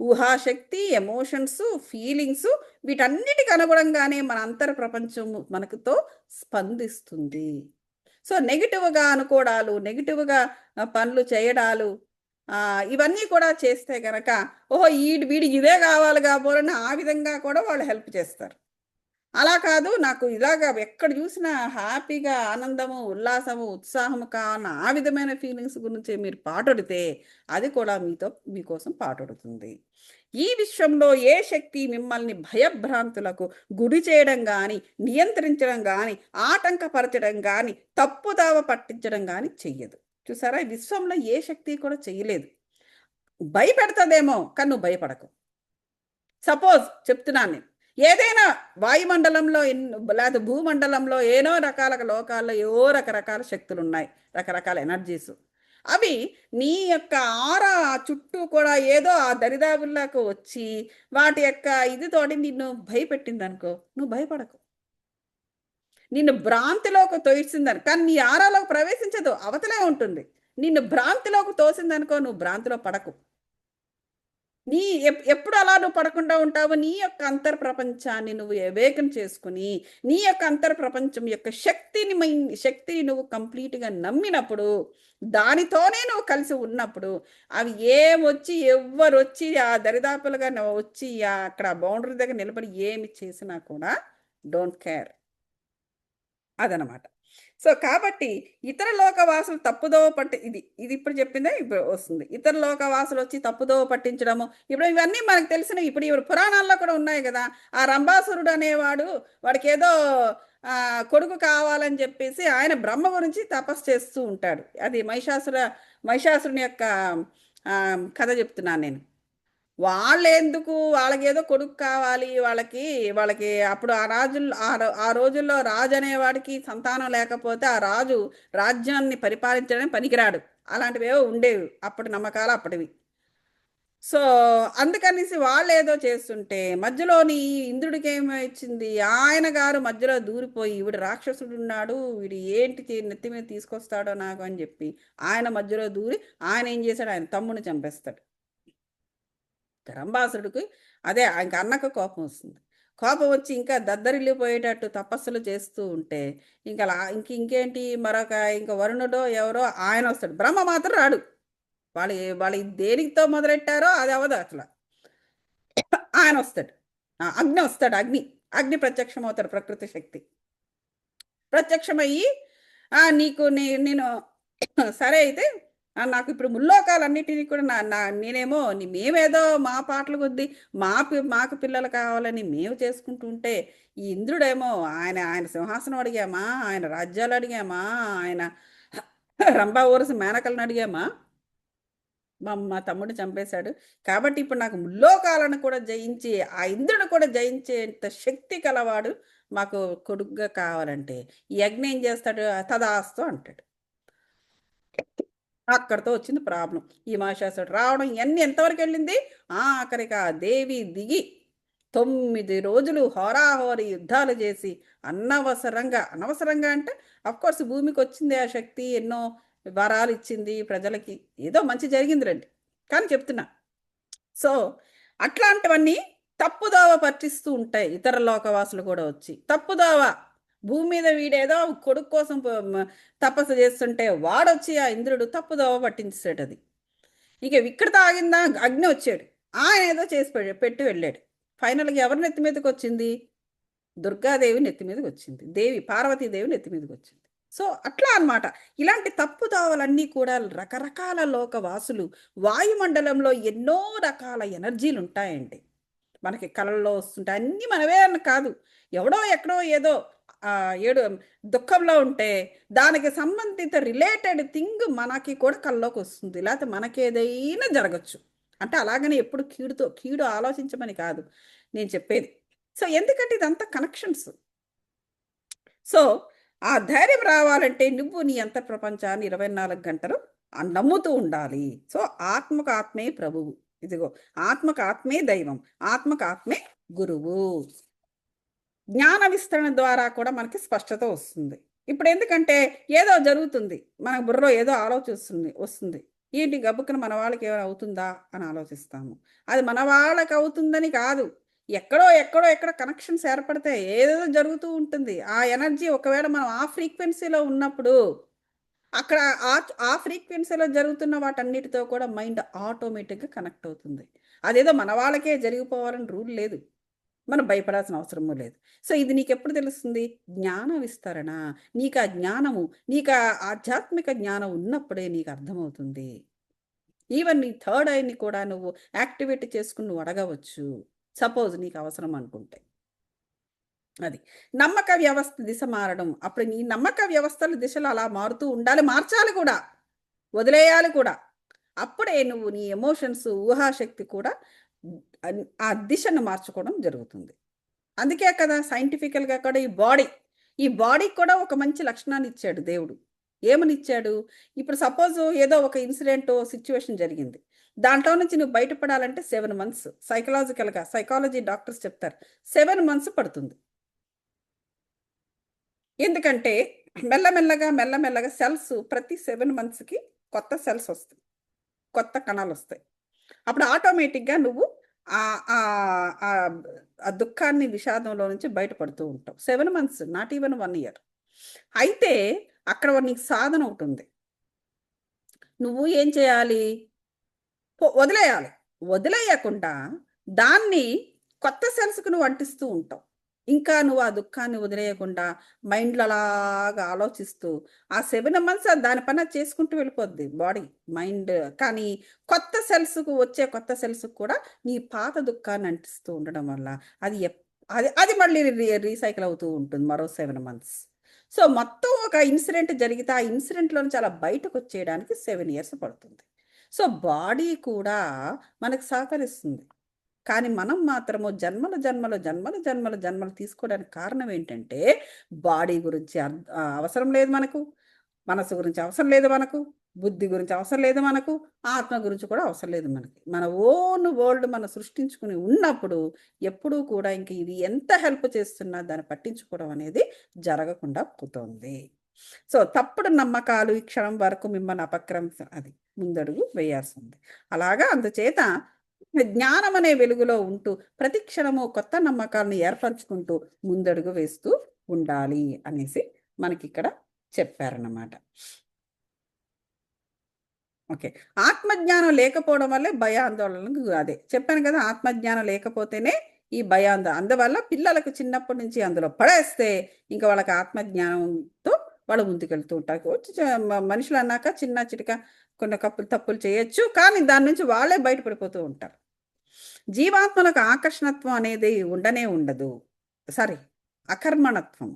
ఊహాశక్తి, ఎమోషన్స్, ఫీలింగ్స్ వీటన్నిటికి అనుగుణంగానే మన అంతర ప్రపంచం మనకుతో స్పందిస్తుంది. సో నెగిటివ్గా అనుకోవడాలు, నెగిటివ్గా పనులు చేయడాలు, ఇవన్నీ కూడా చేస్తే గనక ఓహో వీడికి ఇదే కావాలి కాబోలని ఆ విధంగా కూడా వాళ్ళు హెల్ప్ చేస్తారు. అలా కాదు, నాకు ఇలాగ ఎక్కడ చూసినా హ్యాపీగా ఆనందము, ఉల్లాసము, ఉత్సాహము కావాలన్న ఆ విధమైన ఫీలింగ్స్ గురించి మీరు పాటొడితే అది కూడా మీకోసం పాటొడుతుంది. ఈ విశ్వంలో ఏ శక్తి మిమ్మల్ని భయభ్రాంతులకు గురి చేయడం గాని, నియంత్రించడం గాని, ఆటంకపరచడం గాని, తప్పుదావ పట్టించడం గాని చెయ్యదు. చూసారా? ఈ విశ్వంలో ఏ శక్తి కూడా చెయ్యలేదు. భయపెడతదేమో కానీ నువ్వు భయపడకు. సపోజ్ చెప్తున్నాను నేను, ఏదైనా వాయుమండలంలో లేదా భూమండలంలో ఏనో రకాల లోకాల్లో ఏవో రకరకాల శక్తులు ఉన్నాయి, రకరకాల ఎనర్జీస్. అవి నీ యొక్క ఆరా చుట్టూ కూడా ఏదో ఆ దరిదాపుల్లోకి వచ్చి వాటి యొక్క ఇదితోటి నిన్ను భయపెట్టింది అనుకో, నువ్వు భయపడకు. నిన్ను భ్రాంతిలోకి తోసిందని, కానీ నీ ఆరాలోకి ప్రవేశించదు, అవతలే ఉంటుంది. నిన్ను భ్రాంతిలోకి తోసిందనుకో, నువ్వు భ్రాంతిలో పడకు. నీ ఎప్పుడు అలా నువ్వు పడకుండా ఉంటావు? నీ యొక్క అంతర్ ప్రపంచాన్ని నువ్వు అవేకం చేసుకుని నీ యొక్క అంతర్ ప్రపంచం యొక్క శక్తిని నువ్వు కంప్లీట్గా నమ్మినప్పుడు, దానితోనే నువ్వు కలిసి ఉన్నప్పుడు, అవి ఏమొచ్చి ఎవ్వరు వచ్చి ఆ దరిదాపులుగా వచ్చి అక్కడ బౌండరీ దగ్గర నిలబడి ఏమి చేసినా కూడా డోంట్ కేర్. అదనమాట. సో కాబట్టి ఇతర లోకవాసులు తప్పుదోవ ఇది ఇప్పుడు చెప్పిందే ఇప్పుడు వస్తుంది. ఇతర లోకవాసులు వచ్చి తప్పుదోవ పట్టించడము, ఇప్పుడు ఇవన్నీ మనకు తెలిసిన, ఇప్పుడు పురాణాల్లో కూడా ఉన్నాయి కదా. ఆ రంభాసురుడు అనేవాడు, వాడికి ఏదో కొడుకు కావాలని చెప్పేసి ఆయన బ్రహ్మ గురించి తపస్సు చేస్తూ ఉంటాడు. అది మహిషాసురుని యొక్క కథ చెప్తున్నాను నేను. వాళ్ళకి ఏదో కొడుకు కావాలి, వాళ్ళకి అప్పుడు ఆ రోజుల్లో రాజు అనేవాడికి సంతానం లేకపోతే ఆ రాజు రాజ్యాన్ని పరిపాలించడానికి పనికిరాడు. అలాంటివేవో ఉండేవి అప్పటి నమ్మకాలు అప్పటివి. సో అందుకనేసి వాళ్ళు ఏదో చేస్తుంటే మధ్యలోని ఇంద్రుడికి ఏమిచ్చింది, ఆయన గారు మధ్యలో దూరిపోయి వీడు రాక్షసుడు ఉన్నాడు, వీడు ఏంటి నెత్తి మీద తీసుకొస్తాడో నాకు అని చెప్పి ఆయన మధ్యలో దూరి ఆయన ఏం చేశాడు, ఆయన తమ్ముడిని చంపేస్తాడు. రంభాసుడికి అదే ఇంక అన్నకు కోపం వస్తుంది. కోపం వచ్చి ఇంకా దద్దరిల్లిపోయేటట్టు తపస్సులు చేస్తూ ఉంటే ఇంకేంటి ఇంక వరుణుడో ఎవరో ఆయన వస్తాడు. బ్రహ్మ మాత్రం రాడు. వాళ్ళు దేనితో మొదలెట్టారో అది అవ్వదు అసలు. ఆయన వస్తాడు, అగ్ని వస్తాడు. అగ్ని ప్రత్యక్షమవుతాడు. ప్రకృతి శక్తి ప్రత్యక్షమయ్యి నేను సరే అయితే నాకు ఇప్పుడు ముల్లోకాలన్నిటినీ కూడా నేనేమో మేమేదో మా పాటలు కొద్దీ మాకు పిల్లలు కావాలని మేము చేసుకుంటూ ఉంటే, ఈ ఇంద్రుడేమో ఆయన సింహాసనం అడిగామా, ఆయన రాజ్యాలు అడిగామా, ఆయన రంభా ఊరసి మేనకలను అడిగామా, మా తమ్ముడు చంపేశాడు. కాబట్టి ఇప్పుడు నాకు ముల్లోకాలను కూడా జయించి ఆ ఇంద్రుడు కూడా జయించేంత శక్తి కలవాడు మాకు కొడుకుగా కావాలంటే ఈ యజ్ఞం ఏం చేస్తాడు, తదాస్తు అంటాడు. అక్కడితో వచ్చింది ప్రాబ్లం. ఈ మహిషాసురుడు రావడం ఇవన్నీ ఎంతవరకు వెళ్ళింది, ఆఖరికి ఆ దేవి దిగి 9 రోజులు హోరాహోరీ యుద్ధాలు చేసి అనవసరంగా అంటే అఫ్కోర్స్ భూమికి వచ్చింది ఆ శక్తి, ఎన్నో వరాలు ఇచ్చింది ప్రజలకి, ఏదో మంచి జరిగింది రండి, కానీ చెప్తున్నా. సో అట్లాంటివన్నీ తప్పుదోవ పట్టిస్తూ ఉంటాయి. ఇతర లోకవాసులు కూడా వచ్చి తప్పుదోవ, భూమి మీద వీడేదో కొడుకు కోసం తపస్సు చేస్తుంటే వాడొచ్చి ఆ ఇంద్రుడు తప్పుదోవ పట్టించాడు. అది ఇక ఇక్కడ తాగిందా, అగ్ని వచ్చాడు, ఆయన ఏదో చేసి పెట్టి వెళ్ళాడు. ఫైనల్గా ఎవరి నెత్తి మీదకి వచ్చింది, దుర్గాదేవి నెత్తి మీదకి వచ్చింది, పార్వతీదేవి నెత్తి మీదకి వచ్చింది. సో అట్లా అన్నమాట. ఇలాంటి తప్పుదావలన్నీ కూడా రకరకాల లోకవాసులు, వాయుమండలంలో ఎన్నో రకాల ఎనర్జీలు ఉంటాయండి. మనకి కళల్లో వస్తుంటాయి, అన్నీ మనవే అని కాదు. ఎవడో ఎక్కడో ఏదో దుఃఖంలో ఉంటే దానికి సంబంధిత రిలేటెడ్ థింగ్ మనకి కూడా కళ్ళలోకి వస్తుంది, లేకపోతే మనకేదైనా జరగచ్చు. అంటే అలాగని ఎప్పుడు కీడు ఆలోచించమని కాదు నేను చెప్పేది. సో ఎందుకంటే ఇదంతా కనెక్షన్స్. సో ఆ ధైర్యం రావాలంటే నువ్వు నీ అంతర్ ప్రపంచాన్ని 24 గంటలు నమ్ముతూ ఉండాలి. సో ఆత్మకు ఆత్మే ప్రభువు, ఇదిగో ఆత్మకు ఆత్మే దైవం, ఆత్మకు ఆత్మే గురువు. జ్ఞాన విస్తరణ ద్వారా కూడా మనకి స్పష్టత వస్తుంది. ఇప్పుడు ఎందుకంటే ఏదో జరుగుతుంది, మన బుర్రలో ఏదో వస్తుంది, ఏంటి గబుక్కున మన వాళ్ళకి ఏమైనా అవుతుందా అని ఆలోచిస్తాము. అది మన వాళ్ళకి అవుతుందని కాదు, ఎక్కడో కనెక్షన్స్ ఏర్పడితే ఏదో జరుగుతూ ఉంటుంది. ఆ ఎనర్జీ ఒకవేళ మనం ఆ ఫ్రీక్వెన్సీలో ఉన్నప్పుడు అక్కడ ఆ ఆ ఫ్రీక్వెన్సీలో జరుగుతున్న వాటన్నిటితో కూడా మైండ్ ఆటోమేటిక్గా కనెక్ట్ అవుతుంది. అదేదో మన వాళ్ళకే జరిగిపోవాలని రూల్ లేదు. మనం భయపడాల్సిన అవసరము లేదు. సో ఇది నీకెప్పుడు తెలుస్తుంది? జ్ఞాన విస్తరణ. నీకు ఆ జ్ఞానము, నీకు ఆ ఆధ్యాత్మిక జ్ఞానం ఉన్నప్పుడే నీకు అర్థమవుతుంది. ఈవెన్ నీ థర్డ్ ఐని కూడా నువ్వు యాక్టివేట్ చేసుకుని నువ్వు అడగవచ్చు, సపోజ్ నీకు అవసరం అనుకుంటే. అది నమ్మక వ్యవస్థ దిశ మారడం. అప్పుడు నీ నమ్మక వ్యవస్థల దిశలో అలా మారుతూ ఉండాలి, మార్చాలి కూడా, వదిలేయాలి కూడా. అప్పుడే నువ్వు నీ ఎమోషన్స్, ఊహాశక్తి కూడా ఆ దిశను మార్చుకోవడం జరుగుతుంది. అందుకే కదా సైంటిఫికల్గా కూడా ఈ బాడీకి కూడా ఒక మంచి లక్షణాన్ని ఇచ్చాడు దేవుడు. ఏమని ఇచ్చాడు? ఇప్పుడు సపోజ్ ఏదో ఒక ఇన్సిడెంట్ సిచ్యువేషన్ జరిగింది, దాంట్లో నుంచి నువ్వు బయటపడాలంటే 7 months సైకాలజీ డాక్టర్స్ చెప్తారు 7 months పడుతుంది. ఎందుకంటే మెల్లమెల్లగా సెల్స్ ప్రతి 7 monthsకి కొత్త సెల్స్ వస్తాయి, కొత్త కణాలు వస్తాయి. అప్పుడు ఆటోమేటిక్గా నువ్వు ఆ దుఃఖాన్ని, విషాదంలో నుంచి బయటపడుతూ ఉంటావు. 7 months, నాట్ ఈవెన్ 1 year. అయితే అక్కడ నీకు సాధన ఒకటి ఉంది. నువ్వు ఏం చేయాలి? వదిలేయాలి. వదిలేయకుండా దాన్ని కొత్త సెల్స్కి నువ్వు అంటిస్తూ ఉంటావు. ఇంకా నువ్వు ఆ దుఃఖాన్ని వదిలేయకుండా మైండ్లో అలాగా ఆలోచిస్తూ ఆ 7 months దాని పని చేసుకుంటూ వెళ్ళిపోద్ది బాడీ, మైండ్. కానీ కొత్త సెల్స్కు కూడా నీ పాత దుఃఖాన్ని అంటిస్తూ ఉండడం వల్ల అది మళ్ళీ రీసైకిల్ అవుతూ ఉంటుంది మరో 7 months. సో మొత్తం ఒక ఇన్సిడెంట్ జరిగితే ఆ ఇన్సిడెంట్లో నుంచి అలా బయటకు వచ్చేయడానికి 7 years పడుతుంది. సో బాడీ కూడా మనకు సహకరిస్తుంది. కానీ మనం మాత్రము జన్మలు తీసుకోవడానికి కారణం ఏంటంటే బాడీ గురించి అవసరం లేదు మనకు, మనసు గురించి అవసరం లేదు మనకు, బుద్ధి గురించి అవసరం లేదు మనకు, ఆత్మ గురించి కూడా అవసరం లేదు మనకి. మన ఓన్ వరల్డ్ మనం సృష్టించుకుని ఉన్నప్పుడు ఎప్పుడూ కూడా ఇంక ఇది ఎంత హెల్ప్ చేస్తున్నా దాన్ని పట్టించుకోవడం అనేది జరగకుండా పోతుంది. సో తప్పుడు నమ్మకాలు ఈ క్షణం వరకు మిమ్మల్ని అది ముందడుగు వేయాల్సి ఉంది. అలాగా అందుచేత జ్ఞానం అనే వెలుగులో ఉంటూ ప్రతి క్షణము కొత్త నమ్మకాలను ఏర్పరచుకుంటూ ముందడుగు వేస్తూ ఉండాలి అనేసి మనకి ఇక్కడ చెప్పారన్నమాట. ఓకే, ఆత్మజ్ఞానం లేకపోవడం వల్లే భయాందోళనకు, అదే చెప్పాను కదా, ఆత్మజ్ఞానం లేకపోతేనే ఈ అందువల్ల పిల్లలకు చిన్నప్పటి నుంచి అందులో పడేస్తే ఇంకా వాళ్ళకి ఆత్మజ్ఞానంతో వాళ్ళు ముందుకెళ్తూ ఉంటారు. మనుషులు అన్నాక చిన్న చిటిక కొన్ని తప్పులు చేయొచ్చు, కానీ దాని నుంచి వాళ్ళే బయటపడిపోతూ ఉంటారు. జీవాత్మలకు ఆకర్షణత్వం అనేది ఉండదు. అకర్మణత్వం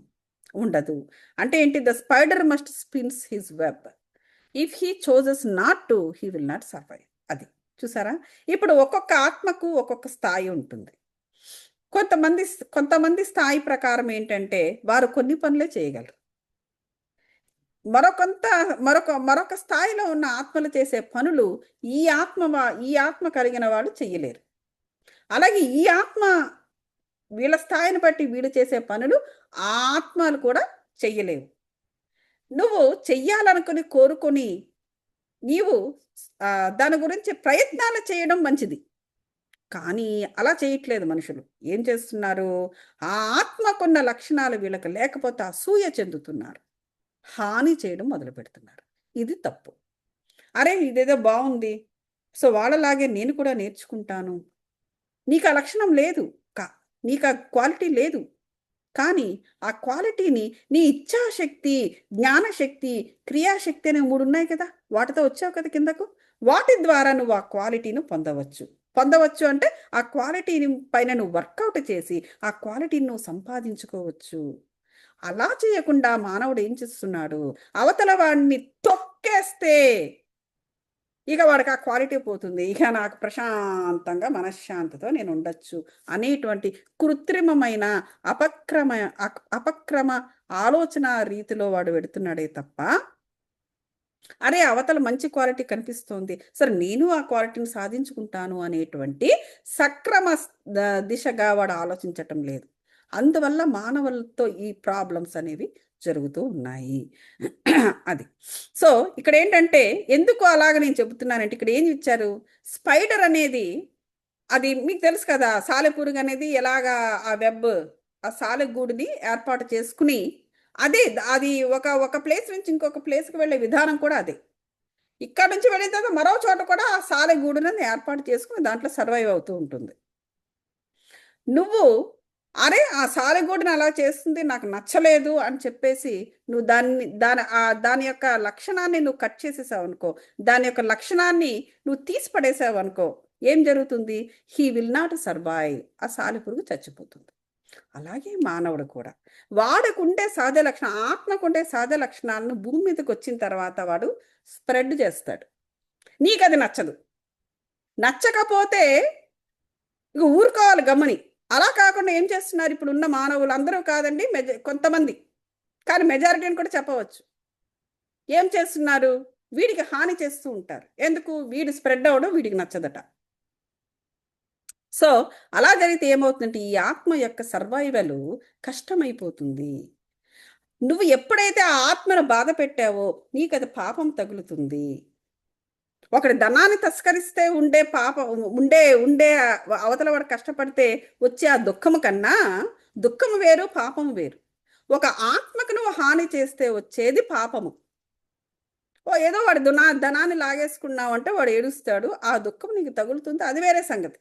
ఉండదు. అంటే ఏంటి? The spider must spins his web, if he chooses not to he will not survive. అది చూసారా? ఇప్పుడు ఒక్కొక్క ఆత్మకు ఒక్కొక్క స్థాయి ఉంటుంది. కొంతమంది స్థాయి ప్రకారం ఏంటంటే వారు కొన్ని పనులే చేయగలరు. మరొక స్థాయిలో ఉన్న ఆత్మలు చేసే పనులు ఈ ఆత్మ కలిగిన వాళ్ళు చెయ్యలేరు. అలాగే ఈ ఆత్మ వీళ్ళ స్థాయిని బట్టి వీళ్ళు చేసే పనులు ఆ ఆత్మలు కూడా చెయ్యలేవు. నువ్వు చెయ్యాలనుకుని కోరుకొని నీవు దాని గురించి ప్రయత్నాలు చేయడం మంచిది, కానీ అలా చేయట్లేదు మనుషులు. ఏం చేస్తున్నారు? ఆ ఆత్మకున్న లక్షణాలు వీళ్ళకి లేకపోతే అసూయ చెందుతున్నారు, హాని చేయడం మొదలు పెడుతున్నారు. ఇది తప్పు. అరే ఇదేదో బాగుంది, సో వాళ్ళలాగే నేను కూడా నేర్చుకుంటాను. నీకు ఆ లక్షణం లేదు, నీకు ఆ క్వాలిటీ లేదు, కానీ ఆ క్వాలిటీని నీ ఇచ్ఛాశక్తి, జ్ఞానశక్తి, క్రియాశక్తి అనే 3 ఉన్నాయి కదా, వాటితో వచ్చావు కదా కిందకు. వాటి ద్వారా నువ్వు ఆ క్వాలిటీని పొందవచ్చు అంటే ఆ క్వాలిటీని పైన నువ్వు వర్కౌట్ చేసి ఆ క్వాలిటీని నువ్వు సంపాదించుకోవచ్చు. అలా చేయకుండా మానవుడు ఏం చేస్తున్నాడు? అవతల వాడిని తొక్కేస్తే ఇక వాడికి ఆ క్వాలిటీ పోతుంది. ఇక నాకు ప్రశాంతంగా మనశ్శాంతితో నేను ఉండొచ్చు అనేటువంటి కృత్రిమమైన అపక్రమ ఆలోచన రీతిలో వాడు పెడుతున్నాడే తప్ప, అరే అవతల మంచి క్వాలిటీ కనిపిస్తోంది, సరే నేను ఆ క్వాలిటీని సాధించుకుంటాను అనేటువంటి సక్రమ దిశగా వాడు ఆలోచించటం లేదు. అందువల్ల మానవులతో ఈ ప్రాబ్లమ్స్ అనేవి జరుగుతూ ఉన్నాయి. అది. సో ఇక్కడ ఏంటంటే ఎందుకు అలాగ నేను చెబుతున్నానంటే, ఇక్కడ ఏం ఇచ్చారు? స్పైడర్ అనేది అది మీకు తెలుసు కదా, సాలెపురుగు అనేది ఎలాగా ఆ సాలెగూడుని ఏర్పాటు చేసుకుని అదే అది ఒక ప్లేస్ నుంచి ఇంకొక ప్లేస్కి వెళ్ళే విధానం కూడా అదే. ఇక్కడ నుంచి వెళ్ళిన తర్వాత మరో చోట కూడా ఆ సాలెగూడునని ఏర్పాటు చేసుకుని దాంట్లో సర్వైవ్ అవుతూ ఉంటుంది. నువ్వు అరే ఆ సాలెగూడుని అలా చేస్తుంది నాకు నచ్చలేదు అని చెప్పేసి నువ్వు దాని యొక్క లక్షణాన్ని నువ్వు కట్ చేసేసావు అనుకో, దాని యొక్క లక్షణాన్ని నువ్వు తీసి పడేసావు అనుకో, ఏం జరుగుతుంది? He will not survive. ఆ సాలెపురుగు చచ్చిపోతుంది. అలాగే మానవుడు కూడా వాడుకుండే సహజ లక్షణం, ఆత్మకుండే సహజ లక్షణాలను భూమి మీదకి వచ్చిన తర్వాత వాడు స్ప్రెడ్ చేస్తాడు. నీకు అది నచ్చదు, నచ్చకపోతే ఇక ఊరుకోవాలి గమ్మని. అలా కాకుండా ఏం చేస్తున్నారు ఇప్పుడు ఉన్న మానవులు అందరూ కాదండి, కొంతమంది, కానీ మెజారిటీని కూడా చెప్పవచ్చు. ఏం చేస్తున్నారు? వీడికి హాని చేస్తూ ఉంటారు. ఎందుకు? వీడు స్ప్రెడ్ అవ్వడం వీడికి నచ్చదట. సో అలా జరిగితే ఏమవుతుందంటే ఈ ఆత్మ యొక్క సర్వైవల్ కష్టమైపోతుంది. నువ్వు ఎప్పుడైతే ఆ ఆత్మను బాధ పెట్టావో నీకు అది పాపం తగులుతుంది. ఒకటి ధనాన్ని తస్కరిస్తే ఉండే పాపం ఉండే అవతల వాడు కష్టపడితే వచ్చే ఆ దుఃఖము కన్నా దుఃఖము వేరు, పాపము వేరు. ఒక ఆత్మకు నువ్వు హాని చేస్తే వచ్చేది పాపము. ఏదో వాడు ధనాన్ని లాగేసుకున్నావు అంటే వాడు ఏడుస్తాడు, ఆ దుఃఖం నీకు తగులుతుంది, అది వేరే సంగతి.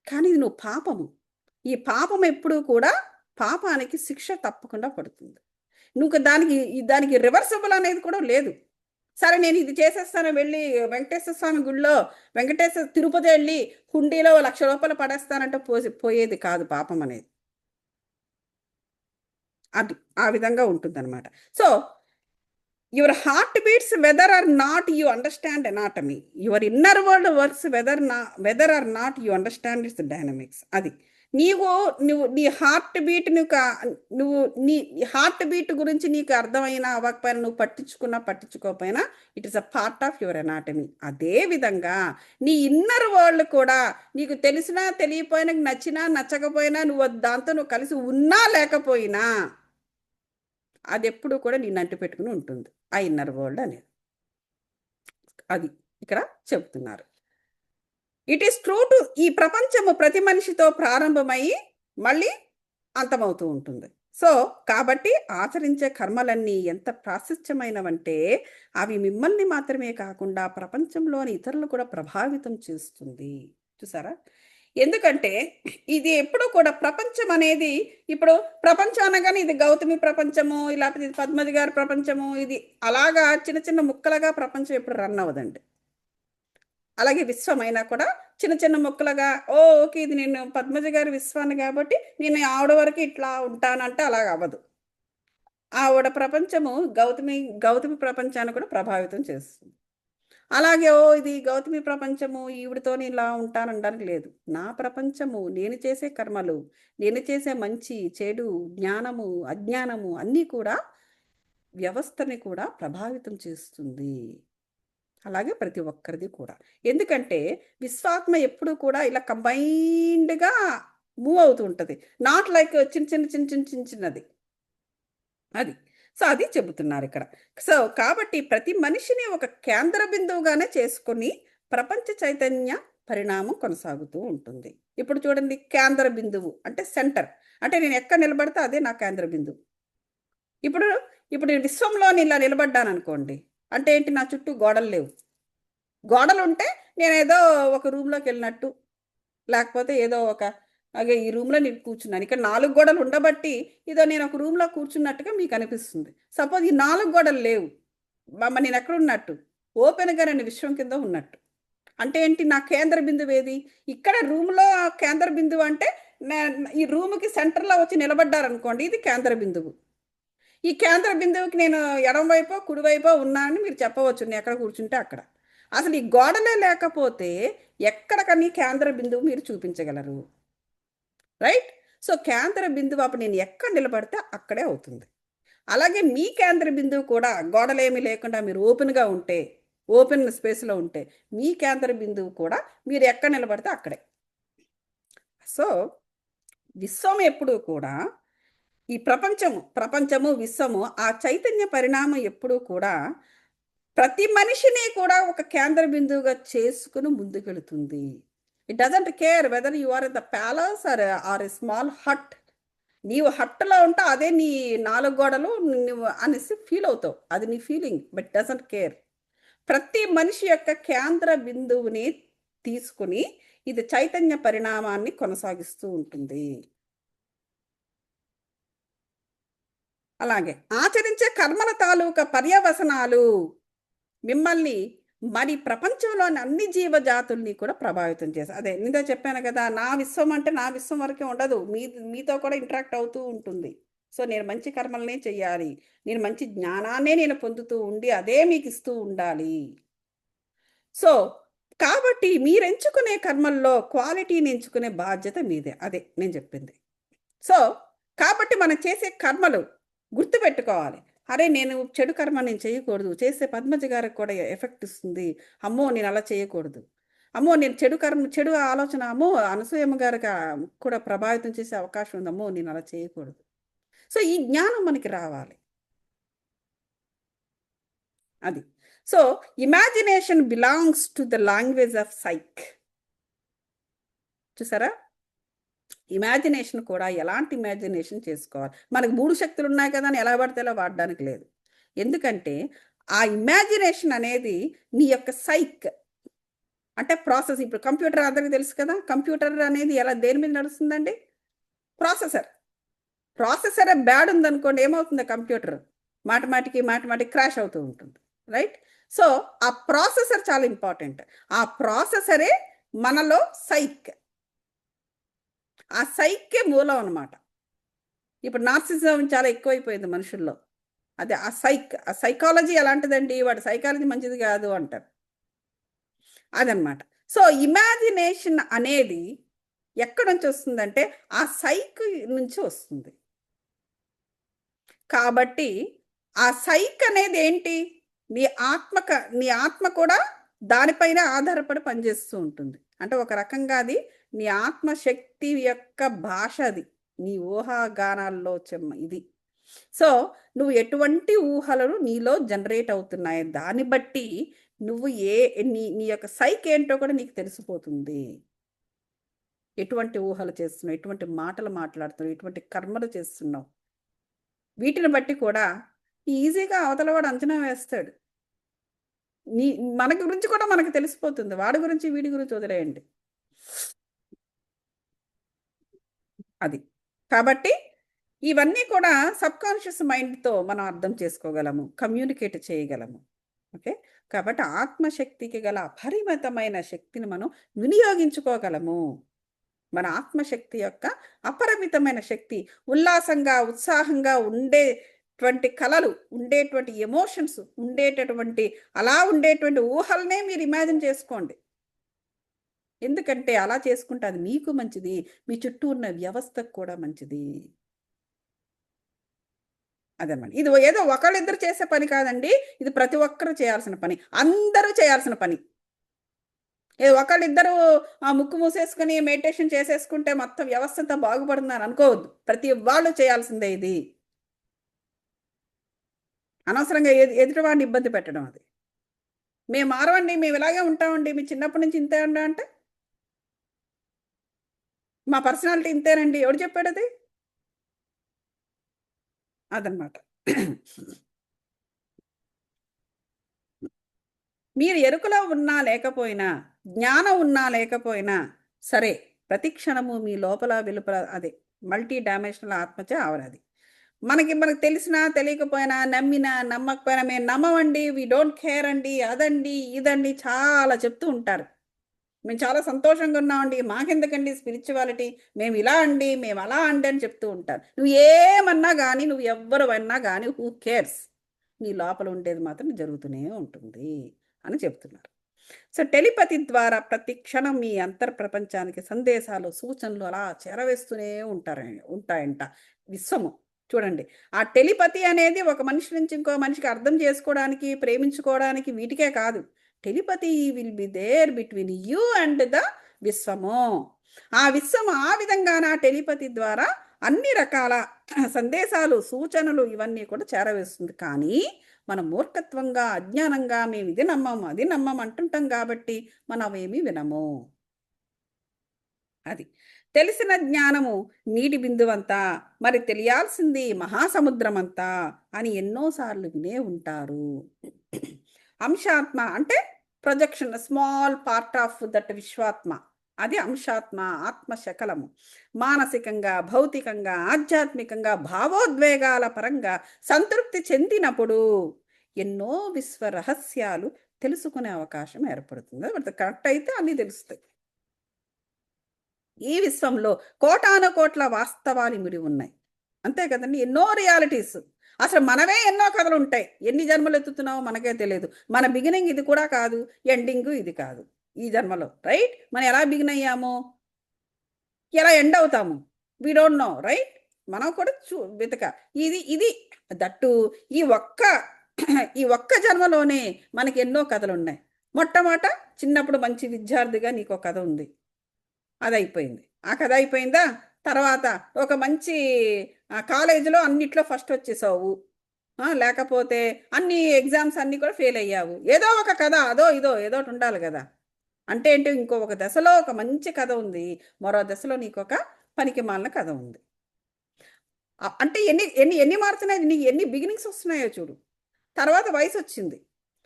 కానీ ఇది నువ్వు పాపము. ఈ పాపం ఎప్పుడూ కూడా పాపానికి శిక్ష తప్పకుండా పడుతుంది. నువ్వు దానికి రివర్సబుల్ అనేది కూడా లేదు. సరే నేను ఇది చేసేస్తాను, వెళ్ళి వెంకటేశ్వర స్వామి గుడిలో తిరుపతి వెళ్ళి హుండీలో 1,00,000 రూపాయలు పడేస్తానంటే పోయేది కాదు పాపం అనేది. అది ఆ విధంగా ఉంటుందన్నమాట. So your heart beats whether or not you understand anatomy. Your inner world works whether or not you understand its dynamics. అది నీ హార్ట్ బీట్ నువ్వు నీ హార్ట్ బీట్ గురించి నీకు అర్థమైనా అవ్వకపోయినా, నువ్వు పట్టించుకోకపోయినా, it is a part of your anatomy. అదే విధంగా నీ ఇన్నర్ వరల్డ్ కూడా నీకు తెలిసినా తెలియపోయినా, నచ్చినా నచ్చకపోయినా, నువ్వు కలిసి ఉన్నా లేకపోయినా అది ఎప్పుడు కూడా నేను అంటి పెట్టుకుని ఉంటుంది ఆ ఇన్నర్ వరల్డ్ అనేది. అది ఇక్కడ చెప్తున్నారు. ఇట్ ఈస్ ట్రూ టు ఈ ప్రపంచము ప్రతి మనిషితో ప్రారంభమై మళ్ళీ అంతమవుతూ ఉంటుంది. సో కాబట్టి ఆచరించే కర్మలన్నీ ఎంత ప్రాశస్త్యమైనవంటే అవి మిమ్మల్ని మాత్రమే కాకుండా ప్రపంచంలోని ఇతరులు కూడా ప్రభావితం చేస్తుంది. చూసారా? ఎందుకంటే ఇది ఎప్పుడు కూడా ప్రపంచం అనేది, ఇప్పుడు ప్రపంచం అనగానే ఇది గౌతమి ప్రపంచము, లేకపోతే ఇది పద్మజ గారి ప్రపంచము, ఇది అలాగా చిన్న చిన్న ముక్కలుగా ప్రపంచం ఎప్పుడు రన్ అవ్వదండి. అలాగే విశ్వమైనా కూడా చిన్న చిన్న ముక్కలుగా ఓకే ఇది నేను పద్మజ గారి విశ్వాన్ని కాబట్టి నేను ఆవిడ వరకు ఇట్లా ఉంటానంటే అలాగ అవ్వదు. ఆవిడ ప్రపంచము గౌతమి ప్రపంచాన్ని కూడా ప్రభావితం చేస్తుంది. అలాగే ఇది గౌతమి ప్రపంచము ఈవిడితో ఇలా ఉంటానడానికి లేదు. నా ప్రపంచము, నేను చేసే కర్మలు, నేను చేసే మంచి చెడు, జ్ఞానము అజ్ఞానము అన్నీ కూడా వ్యవస్థని కూడా ప్రభావితం చేస్తుంది. అలాగే ప్రతి ఒక్కరిది కూడా. ఎందుకంటే విశ్వాత్మ ఎప్పుడు కూడా ఇలా కంబైన్డ్గా మూవ్ అవుతూ ఉంటుంది. నాట్ లైక్ చిన్నది. అది సో అది చెబుతున్నారు ఇక్కడ. సో కాబట్టి ప్రతి మనిషిని ఒక కేంద్ర బిందువుగానే చేసుకొని ప్రపంచ చైతన్య పరిణామం కొనసాగుతూ ఉంటుంది. ఇప్పుడు చూడండి, కేంద్ర బిందువు అంటే సెంటర్, అంటే నేను ఎక్కడ నిలబడితే అదే నా కేంద్ర బిందువు. ఇప్పుడు నేను విశ్వంలో ఇలా నిలబడ్డాను అనుకోండి, అంటే ఏంటి? నా చుట్టూ గోడలు లేవు. గోడలు ఉంటే నేను ఏదో ఒక రూమ్లోకి వెళ్ళినట్టు, లేకపోతే ఏదో అలాగే ఈ రూమ్లో నేను కూర్చున్నాను. ఇక్కడ 4 గోడలు ఉండబట్టి ఇదో నేను ఒక రూమ్లో కూర్చున్నట్టుగా మీకు అనిపిస్తుంది. సపోజ్ ఈ 4 గోడలు లేవు, నేను ఎక్కడ ఉన్నట్టు? ఓపెన్గా నేను విశ్వం కింద ఉన్నట్టు. అంటే ఏంటి? నా కేంద్ర బిందువు ఏది? ఇక్కడ రూమ్లో కేంద్ర బిందువు అంటే ఈ రూమ్కి సెంటర్లో వచ్చి నిలబడ్డారనుకోండి, ఇది కేంద్ర బిందువు. ఈ కేంద్ర బిందువుకి నేను ఎడం వైపో కుడివైపో ఉన్నానని మీరు చెప్పవచ్చు, నేను ఎక్కడ కూర్చుంటే అక్కడ. అసలు ఈ గోడలే లేకపోతే ఎక్కడికని కేంద్ర బిందువు మీరు చూపించగలరు, రైట్? సో కేంద్ర బిందువు అప్పుడు నేను ఎక్కడ నిలబడితే అక్కడే అవుతుంది. అలాగే మీ కేంద్ర బిందువు కూడా గోడలేమీ లేకుండా మీరు ఓపెన్గా ఉంటే, ఓపెన్ స్పేస్లో ఉంటే మీ కేంద్ర బిందువు కూడా మీరు ఎక్కడ నిలబడితే అక్కడే. సో విశ్వం ఎప్పుడూ కూడా ఈ ప్రపంచము విశ్వము ఆ చైతన్య పరిణామం ఎప్పుడూ కూడా ప్రతి మనిషిని కూడా ఒక కేంద్ర బిందువుగా చేసుకుని ముందుకెళుతుంది. It doesn't care whether you are in the palace or a small hut. నీవు హట్టులో ఉంటావు, అదే నీ 4 గోడలు నువ్వు అనేసి ఫీల్ అవుతావు. అది నీ ఫీలింగ్, బట్ డజంట్ కేర్. ప్రతి మనిషి యొక్క కేంద్ర బిందువుని తీసుకుని ఇది చైతన్య పరిణామాన్ని కొనసాగిస్తూ ఉంటుంది. అలాగే ఆచరించే కర్మల తాలూకా పర్యవసనాలు మిమ్మల్ని మరి ప్రపంచంలోని అన్ని జీవజాతుల్ని కూడా ప్రభావితం చేస్తాయి. అదే నిందా చెప్పాను కదా, నా విశ్వం అంటే నా విశ్వం వరకే ఉండదు, మీతో కూడా ఇంటరాక్ట్ అవుతూ ఉంటుంది. సో నేను మంచి కర్మలనే చెయ్యాలి, నేను మంచి జ్ఞానాన్నే నేను పొందుతూ ఉండి అదే మీకు ఇస్తూ ఉండాలి. సో కాబట్టి మీరు ఎంచుకునే కర్మల్లో క్వాలిటీని ఎంచుకునే బాధ్యత మీదే. అదే నేను చెప్పింది. సో కాబట్టి మనం చేసే కర్మలు గుర్తుపెట్టుకోవాలి. అరే నేను చెడు కర్మ నేను చేయకూడదు, చేస్తే పద్మజ గారికి కూడా ఎఫెక్ట్ ఇస్తుంది, అమ్మో నేను అలా చేయకూడదు, అమ్మో నేను చెడు ఆలోచన, అమ్మో అనసూయమ్మ గారికి కూడా ప్రభావితం చేసే అవకాశం ఉంది, అమ్మో నేను అలా చేయకూడదు. సో ఈ జ్ఞానం మనకి రావాలి. అది. So imagination belongs to the language of psych. చూసారా, ఇమాజినేషన్ కూడా ఎలాంటి ఇమాజినేషన్ చేసుకోవాలి. మనకు 3 శక్తులు ఉన్నాయి కదా అని ఎలా పడితే ఎలా వాడడానికి లేదు. ఎందుకంటే ఆ ఇమాజినేషన్ అనేది నీ యొక్క సైక్ అంటే ప్రాసెస్. ఇప్పుడు కంప్యూటర్ అందరికీ తెలుసు కదా, కంప్యూటర్ అనేది ఎలా దేని మీద నడుస్తుందండి? ప్రాసెసర్ బ్యాడ్ ఉందనుకోండి, ఏమవుతుంది? కంప్యూటర్ మాటిమాటికి క్రాష్ అవుతూ ఉంటుంది, రైట్? సో ఆ ప్రాసెసర్ చాలా ఇంపార్టెంట్. ఆ ప్రాసెసరే మనలో సైక్. ఆ సైకే మూలం అనమాట. ఇప్పుడు నార్సిజం చాలా ఎక్కువైపోయింది మనుషుల్లో. అదే ఆ సైకాలజీ ఎలాంటిదండి? వాడు సైకాలజీ మంచిది కాదు అంటారు. అదనమాట. సో ఇమాజినేషన్ అనేది ఎక్కడి నుంచి వస్తుందంటే ఆ సైక్ నుంచి వస్తుంది. కాబట్టి ఆ సైక్ అనేది ఏంటి? నీ ఆత్మ కూడా దానిపైన ఆధారపడి పనిచేస్తూ ఉంటుంది. అంటే ఒక రకంగా అది నీ ఆత్మశక్తి యొక్క భాష, అది నీ ఊహాగానాల్లో ఇది. సో నువ్వు ఎటువంటి ఊహలను నీలో జనరేట్ అవుతున్నాయి, దాన్ని బట్టి నువ్వు నీ యొక్క సైక్ ఏంటో కూడా నీకు తెలిసిపోతుంది. ఎటువంటి ఊహలు చేస్తున్నావు, ఎటువంటి మాటలు మాట్లాడుతున్నావు, ఎటువంటి కర్మలు చేస్తున్నావు, వీటిని బట్టి కూడా ఈజీగా అవతలవాడు అంచనా వేస్తాడు. మన గురించి కూడా మనకు తెలిసిపోతుంది. వాడి గురించి వీడి గురించి వదిలేయండి. అది. కాబట్టి ఇవన్నీ కూడా సబ్కాన్షియస్ మైండ్తో మనం అర్థం చేసుకోగలము, కమ్యూనికేట్ చేయగలము. ఓకే, కాబట్టి ఆత్మశక్తికి గల అపరిమితమైన శక్తిని మనం వినియోగించుకోగలము. మన ఆత్మశక్తి యొక్క అపరిమితమైన శక్తి, ఉల్లాసంగా ఉత్సాహంగా ఉండేటువంటి కళలు, ఉండేటువంటి ఎమోషన్స్, అలా ఉండేటువంటి ఊహలనే మీరు ఇమాజిన్ చేసుకోండి. ఎందుకంటే అలా చేసుకుంటే అది మీకు మంచిది, మీ చుట్టూ ఉన్న వ్యవస్థకు కూడా మంచిది. అదన్నమాట. ఇది ఏదో ఒకళ్ళిద్దరు చేసే పని కాదండి, ఇది ప్రతి ఒక్కరు చేయాల్సిన పని, అందరూ చేయాల్సిన పని. ఒకళ్ళిద్దరు ముక్కు మూసేసుకుని మెడిటేషన్ చేసేసుకుంటే మొత్తం వ్యవస్థ అంతా బాగుపడుతుందని అనుకోవద్దు. ప్రతి వాళ్ళు చేయాల్సిందే ఇది. అనవసరంగా ఎదుటివాడిని ఇబ్బంది పెట్టడం. అది మేము మారవండి, మేము ఇలాగే ఉంటామండి, మీ చిన్నప్పటి నుంచి ఇంతే అండి అంటే మా పర్సనాలిటీ ఇంతేనండి, ఎవడు చెప్పాడు అది? అదనమాట. మీరు ఎరుకలో ఉన్నా లేకపోయినా, జ్ఞానం ఉన్నా లేకపోయినా సరే, ప్రతి క్షణము మీ లోపల వెలుపల అదే మల్టీ డైమెన్షనల్ ఆత్మచే ఆవరది. మనకి తెలిసినా తెలియకపోయినా, నమ్మినా నమ్మకపోయినా, మేము నమ్మమండి, వీ డోంట్ కేర్ అండి, అదండి ఇదండి చాలా చెప్తూ ఉంటారు. మేము చాలా సంతోషంగా ఉన్నామండి, మాకెందుకండి స్పిరిచువాలిటీ, మేము ఇలా అండి, మేము అలా అండి అని చెప్తూ ఉంటారు. నువ్వు ఏమన్నా కానీ, నువ్వు ఎవ్వరు అన్నా కానీ, హూ కేర్స్, నీ లోపల ఉండేది మాత్రం జరుగుతూనే ఉంటుంది అని చెప్తున్నారు. సో టెలిపతి ద్వారా ప్రతి క్షణం మీ అంతర్ ప్రపంచానికి సందేశాలు, సూచనలు అలా చేరవేస్తూనే ఉంటాయంట విశ్వము. చూడండి, ఆ టెలిపతి అనేది ఒక మనిషి నుంచి ఇంకో మనిషికి అర్థం చేసుకోవడానికి, ప్రేమించుకోవడానికి, వీటికే కాదు. Telepathy will be there between you and the విశ్వము. ఆ విశ్వము ఆ విధంగా నా టెలిపతి ద్వారా అన్ని రకాల సందేశాలు, సూచనలు ఇవన్నీ కూడా చేరవేస్తుంది. కానీ మనం మూర్ఖత్వంగా, అజ్ఞానంగా మేము ఇది నమ్మము, అది నమ్మము అంటుంటాం కాబట్టి మనం అవేమీ వినము. అది తెలిసిన జ్ఞానము నీటి బిందువంతా, మరి తెలియాల్సింది మహాసముద్రమంతా అని ఎన్నోసార్లు వినే ఉంటారు. అంశాత్మ అంటే projection, small part of that విశ్వాత్మ, అది అంశాత్మ. ఆత్మ శకలము మానసికంగా, భౌతికంగా, ఆధ్యాత్మికంగా, భావోద్వేగాల పరంగా సంతృప్తి చెందినప్పుడు ఎన్నో విశ్వ రహస్యాలు తెలుసుకునే అవకాశం ఏర్పడుతుంది. అది కరెక్ట్ అయితే అన్నీ తెలుస్తాయి. ఈ విశ్వంలో కోటాను కోట్ల వాస్తవాలు ఇమిడి ఉన్నాయి, అంతే కదండి. ఎన్నో రియాలిటీస్. అసలు మనమే ఎన్నో కథలు ఉంటాయి. ఎన్ని జన్మలు ఎత్తుతున్నావో మనకే తెలియదు. మన బిగినింగ్ ఇది కూడా కాదు, ఎండింగ్ ఇది కాదు. ఈ జన్మలో రైట్, మనం ఎలా బిగిన్ అయ్యాము, ఎలా ఎండ్ అవుతాము, వీ డోంట్ నో రైట్. మనం కూడా వెతక ఇది ఇది దట్టు ఈ ఒక్క జన్మలోనే మనకి ఎన్నో కథలు ఉన్నాయి. మొట్టమొదట చిన్నప్పుడు మంచి విద్యార్థిగా నీకు ఒక కథ ఉంది, అది అయిపోయింది. ఆ కథ అయిపోయిందా, తర్వాత ఒక మంచి కాలేజీలో అన్నిట్లో ఫస్ట్ వచ్చేసావు, లేకపోతే అన్ని ఎగ్జామ్స్ అన్నీ కూడా ఫెయిల్ అయ్యావు. ఏదో ఒక కథ, అదో ఇదో ఏదో ఒకటి ఉండాలి కదా. అంటే ఏంటి, ఇంకో ఒక దశలో ఒక మంచి కథ ఉంది, మరో దశలో నీకు ఒక పనికి మాలిన కథ ఉంది. అంటే ఎన్ని ఎన్ని ఎన్ని మారుతున్నాయి, నీకు ఎన్ని బిగినింగ్స్ వస్తున్నాయో చూడు. తర్వాత వయసు వచ్చింది,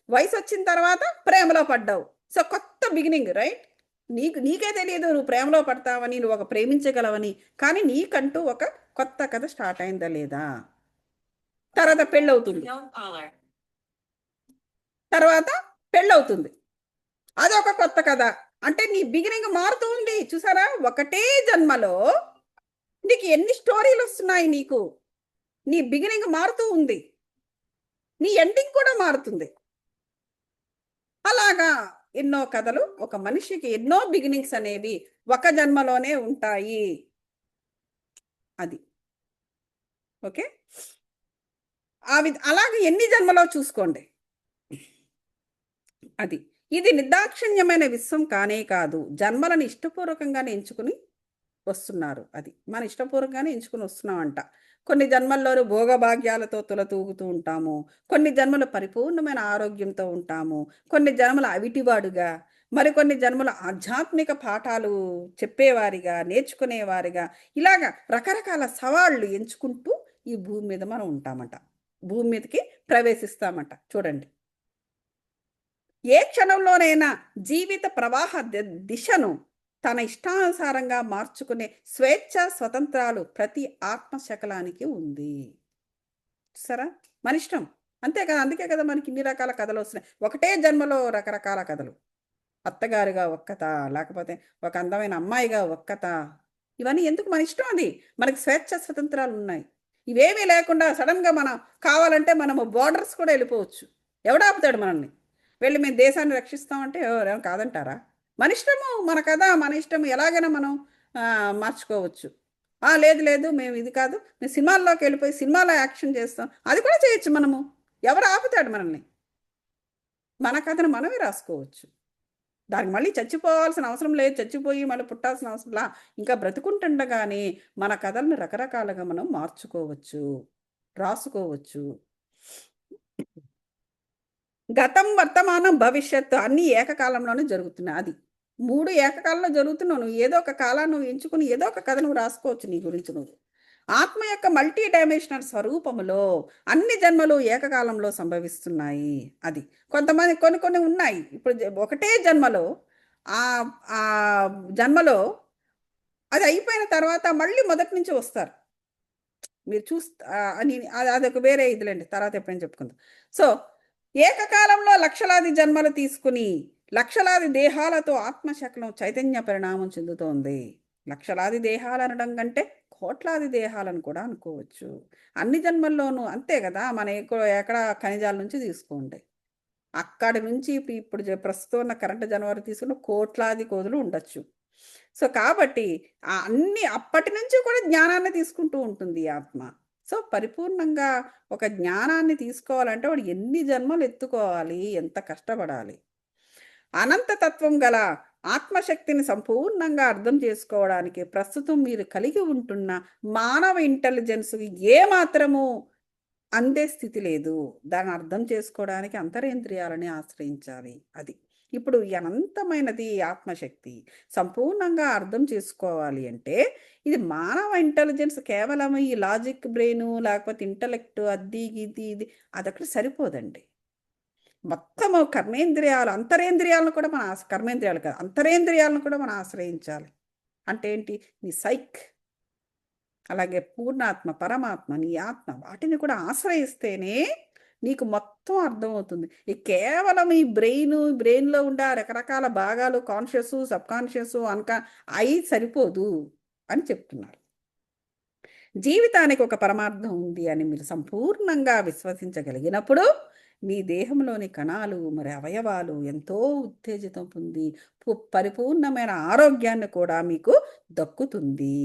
వయసు వచ్చిన తర్వాత ప్రేమలో పడ్డావు. సో కొత్త బిగినింగ్ రైట్. నీకే తెలియదు నువ్వు ప్రేమలో పడతావని, నువ్వు ఒక ప్రేమించగలవని. కానీ నీకంటూ ఒక కొత్త కథ స్టార్ట్ అయిందా లేదా. తర్వాత పెళ్ళవుతుంది, అదొక కొత్త కథ. అంటే నీ బిగినింగ్ మారుతూ ఉంది చూసారా. ఒకటే జన్మలో నీకు ఎన్ని స్టోరీలు వస్తున్నాయి. నీ బిగినింగ్ మారుతూ ఉంది, నీ ఎండింగ్ కూడా మారుతుంది. అలాగా ఎన్నో కథలు, ఒక మనిషికి ఎన్నో బిగినింగ్స్ అనేవి ఒక జన్మలోనే ఉంటాయి. అది ఓకే. అలాగే ఎన్ని జన్మలో చూసుకోండి. ఇది నిర్దాక్షిణ్యమైన విశ్వం కానే కాదు, జన్మలను ఇష్టపూర్వకంగానే ఎంచుకుని వస్తున్నారు. అది మన ఇష్టపూర్వకంగానే ఎంచుకుని వస్తున్నామంట. కొన్ని జన్మల్లోనూ భోగభాగ్యాలతో తులతూగుతూ ఉంటాము, కొన్ని జన్మలు పరిపూర్ణమైన ఆరోగ్యంతో ఉంటాము, కొన్ని జన్మలు అవిటివాడుగా, మరికొన్ని జన్మలు ఆధ్యాత్మిక పాఠాలు చెప్పేవారిగా, నేర్చుకునేవారిగా, ఇలాగా రకరకాల సవాళ్ళు ఎంచుకుంటూ ఈ భూమి మీద మనం ఉంటామంట, భూమి మీదకి ప్రవేశిస్తామంట. చూడండి, ఏ క్షణంలోనైనా జీవిత ప్రవాహ దిశను తన ఇష్టానుసారంగా మార్చుకునే స్వేచ్ఛ, స్వతంత్రాలు ప్రతి ఆత్మశకలానికి ఉంది. సరే, మన ఇష్టం, అంతే కదా. అందుకే కదా మనకి ఇన్ని రకాల కథలు వస్తున్నాయి. ఒకటే జన్మలో రకరకాల కథలు. అత్తగారుగా ఒక్కత, లేకపోతే ఒక అందమైన అమ్మాయిగా ఒక్కత, ఇవన్నీ ఎందుకు, మన ఇష్టం. అది మనకి స్వేచ్ఛ, స్వతంత్రాలు ఉన్నాయి. ఇవేమీ లేకుండా సడన్గా మనం కావాలంటే మనము బోర్డర్స్ కూడా వెళ్ళిపోవచ్చు. ఎవడాపుతాడు మనల్ని? వెళ్ళి మేము దేశాన్ని రక్షిస్తామంటే ఎవరేమో కాదంటారా? మన ఇష్టము, మన కథ, మన ఇష్టము, ఎలాగైనా మనం మార్చుకోవచ్చు. లేదు మేము ఇది కాదు, మేము సినిమాల్లోకి వెళ్ళిపోయి సినిమాలో యాక్షన్ చేస్తాం, అది కూడా చేయొచ్చు మనము. ఎవరు ఆపుతాడు మనల్ని? మన కథను మనమే రాసుకోవచ్చు. దానికి మళ్ళీ చచ్చిపోవాల్సిన అవసరం లేదు, చచ్చిపోయి మళ్ళీ పుట్టాల్సిన అవసరంలా. ఇంకా బ్రతుకుంటుండగానే మన కథలను రకరకాలుగా మనం మార్చుకోవచ్చు, రాసుకోవచ్చు. గతం, వర్తమానం, భవిష్యత్తు అన్నీ ఏకకాలంలోనే జరుగుతున్నాయి. అది 3 ఏకకాలంలో జరుగుతున్నావు. నువ్వు ఏదో ఒక కాలాన్ని నువ్వు ఎంచుకుని ఏదో ఒక కథ నువ్వు రాసుకోవచ్చు నీ గురించి నువ్వు. ఆత్మ యొక్క మల్టీ డైమెన్షనల్ స్వరూపములో అన్ని జన్మలు ఏకకాలంలో సంభవిస్తున్నాయి. అది కొంతమంది కొన్ని ఉన్నాయి. ఇప్పుడు ఒకటే జన్మలో ఆ జన్మలో అది అయిపోయిన తర్వాత మళ్ళీ మొదటి నుంచి వస్తారు. మీరు అదొక వేరే ఇదిలేండి, తర్వాత ఎప్పుడైనా చెప్పుకుందాం. సో ఏకకాలంలో లక్షలాది జన్మలు తీసుకుని లక్షలాది దేహాలతో ఆత్మశకలం చైతన్య పరిణామం చెందుతోంది. లక్షలాది దేహాలు అనడం కంటే కోట్లాది దేహాలను కూడా అనుకోవచ్చు. అన్ని జన్మల్లోనూ అంతే కదా. మన ఎక్కడ ఖనిజాల నుంచి తీసుకోండి, అక్కడి నుంచి ఇప్పుడు ప్రస్తుతం ఉన్న కరెంటు జనవరి తీసుకున్న కోట్లాది కోదులు ఉండొచ్చు. సో కాబట్టి అన్ని అప్పటి నుంచి కూడా జ్ఞానాన్ని తీసుకుంటూ ఉంటుంది ఈ ఆత్మ. సో పరిపూర్ణంగా ఒక జ్ఞానాన్ని తీసుకోవాలంటే వాడు ఎన్ని జన్మలు ఎత్తుకోవాలి, ఎంత కష్టపడాలి. అనంతతత్వం గల ఆత్మశక్తిని సంపూర్ణంగా అర్థం చేసుకోవడానికి ప్రస్తుతం మీరు కలిగి ఉంటున్న మానవ ఇంటెలిజెన్స్ ఏమాత్రము అందే స్థితి లేదు. దాన్ని అర్థం చేసుకోవడానికి అంతరేంద్రియాలని ఆశ్రయించాలి. అది ఇప్పుడు ఈ అనంతమైనది ఆత్మశక్తి సంపూర్ణంగా అర్థం చేసుకోవాలి అంటే ఇది మానవ ఇంటెలిజెన్స్ కేవలం ఈ లాజిక్ బ్రెయిన్ లేకపోతే ఇంటలెక్ట్ అది ఇది అదొకటి సరిపోదండి. మొత్తము కర్మేంద్రియాలు అంతరేంద్రియాలను కూడా మనం కర్మేంద్రియాలు కాదు అంతరేంద్రియాలను కూడా మనం ఆశ్రయించాలి. అంటే ఏంటి? నీ సైక్, అలాగే పూర్ణాత్మ, పరమాత్మ, నీ ఆత్మ, వాటిని కూడా ఆశ్రయిస్తేనే నీకు మొత్తం అర్థమవుతుంది. ఈ కేవలం ఈ బ్రెయిన్లో ఉండే రకరకాల భాగాలు కాన్షియస్, సబ్ కాన్షియస్, అయి సరిపోదు అని చెప్తున్నారు. జీవితానికి ఒక పరమార్థం ఉంది అని మీరు సంపూర్ణంగా విశ్వసించగలిగినప్పుడు మీ దేహంలోని కణాలు మరి అవయవాలు ఎంతో ఉత్తేజితం పొంది పరిపూర్ణమైన ఆరోగ్యాన్ని కూడా మీకు దక్కుతుంది.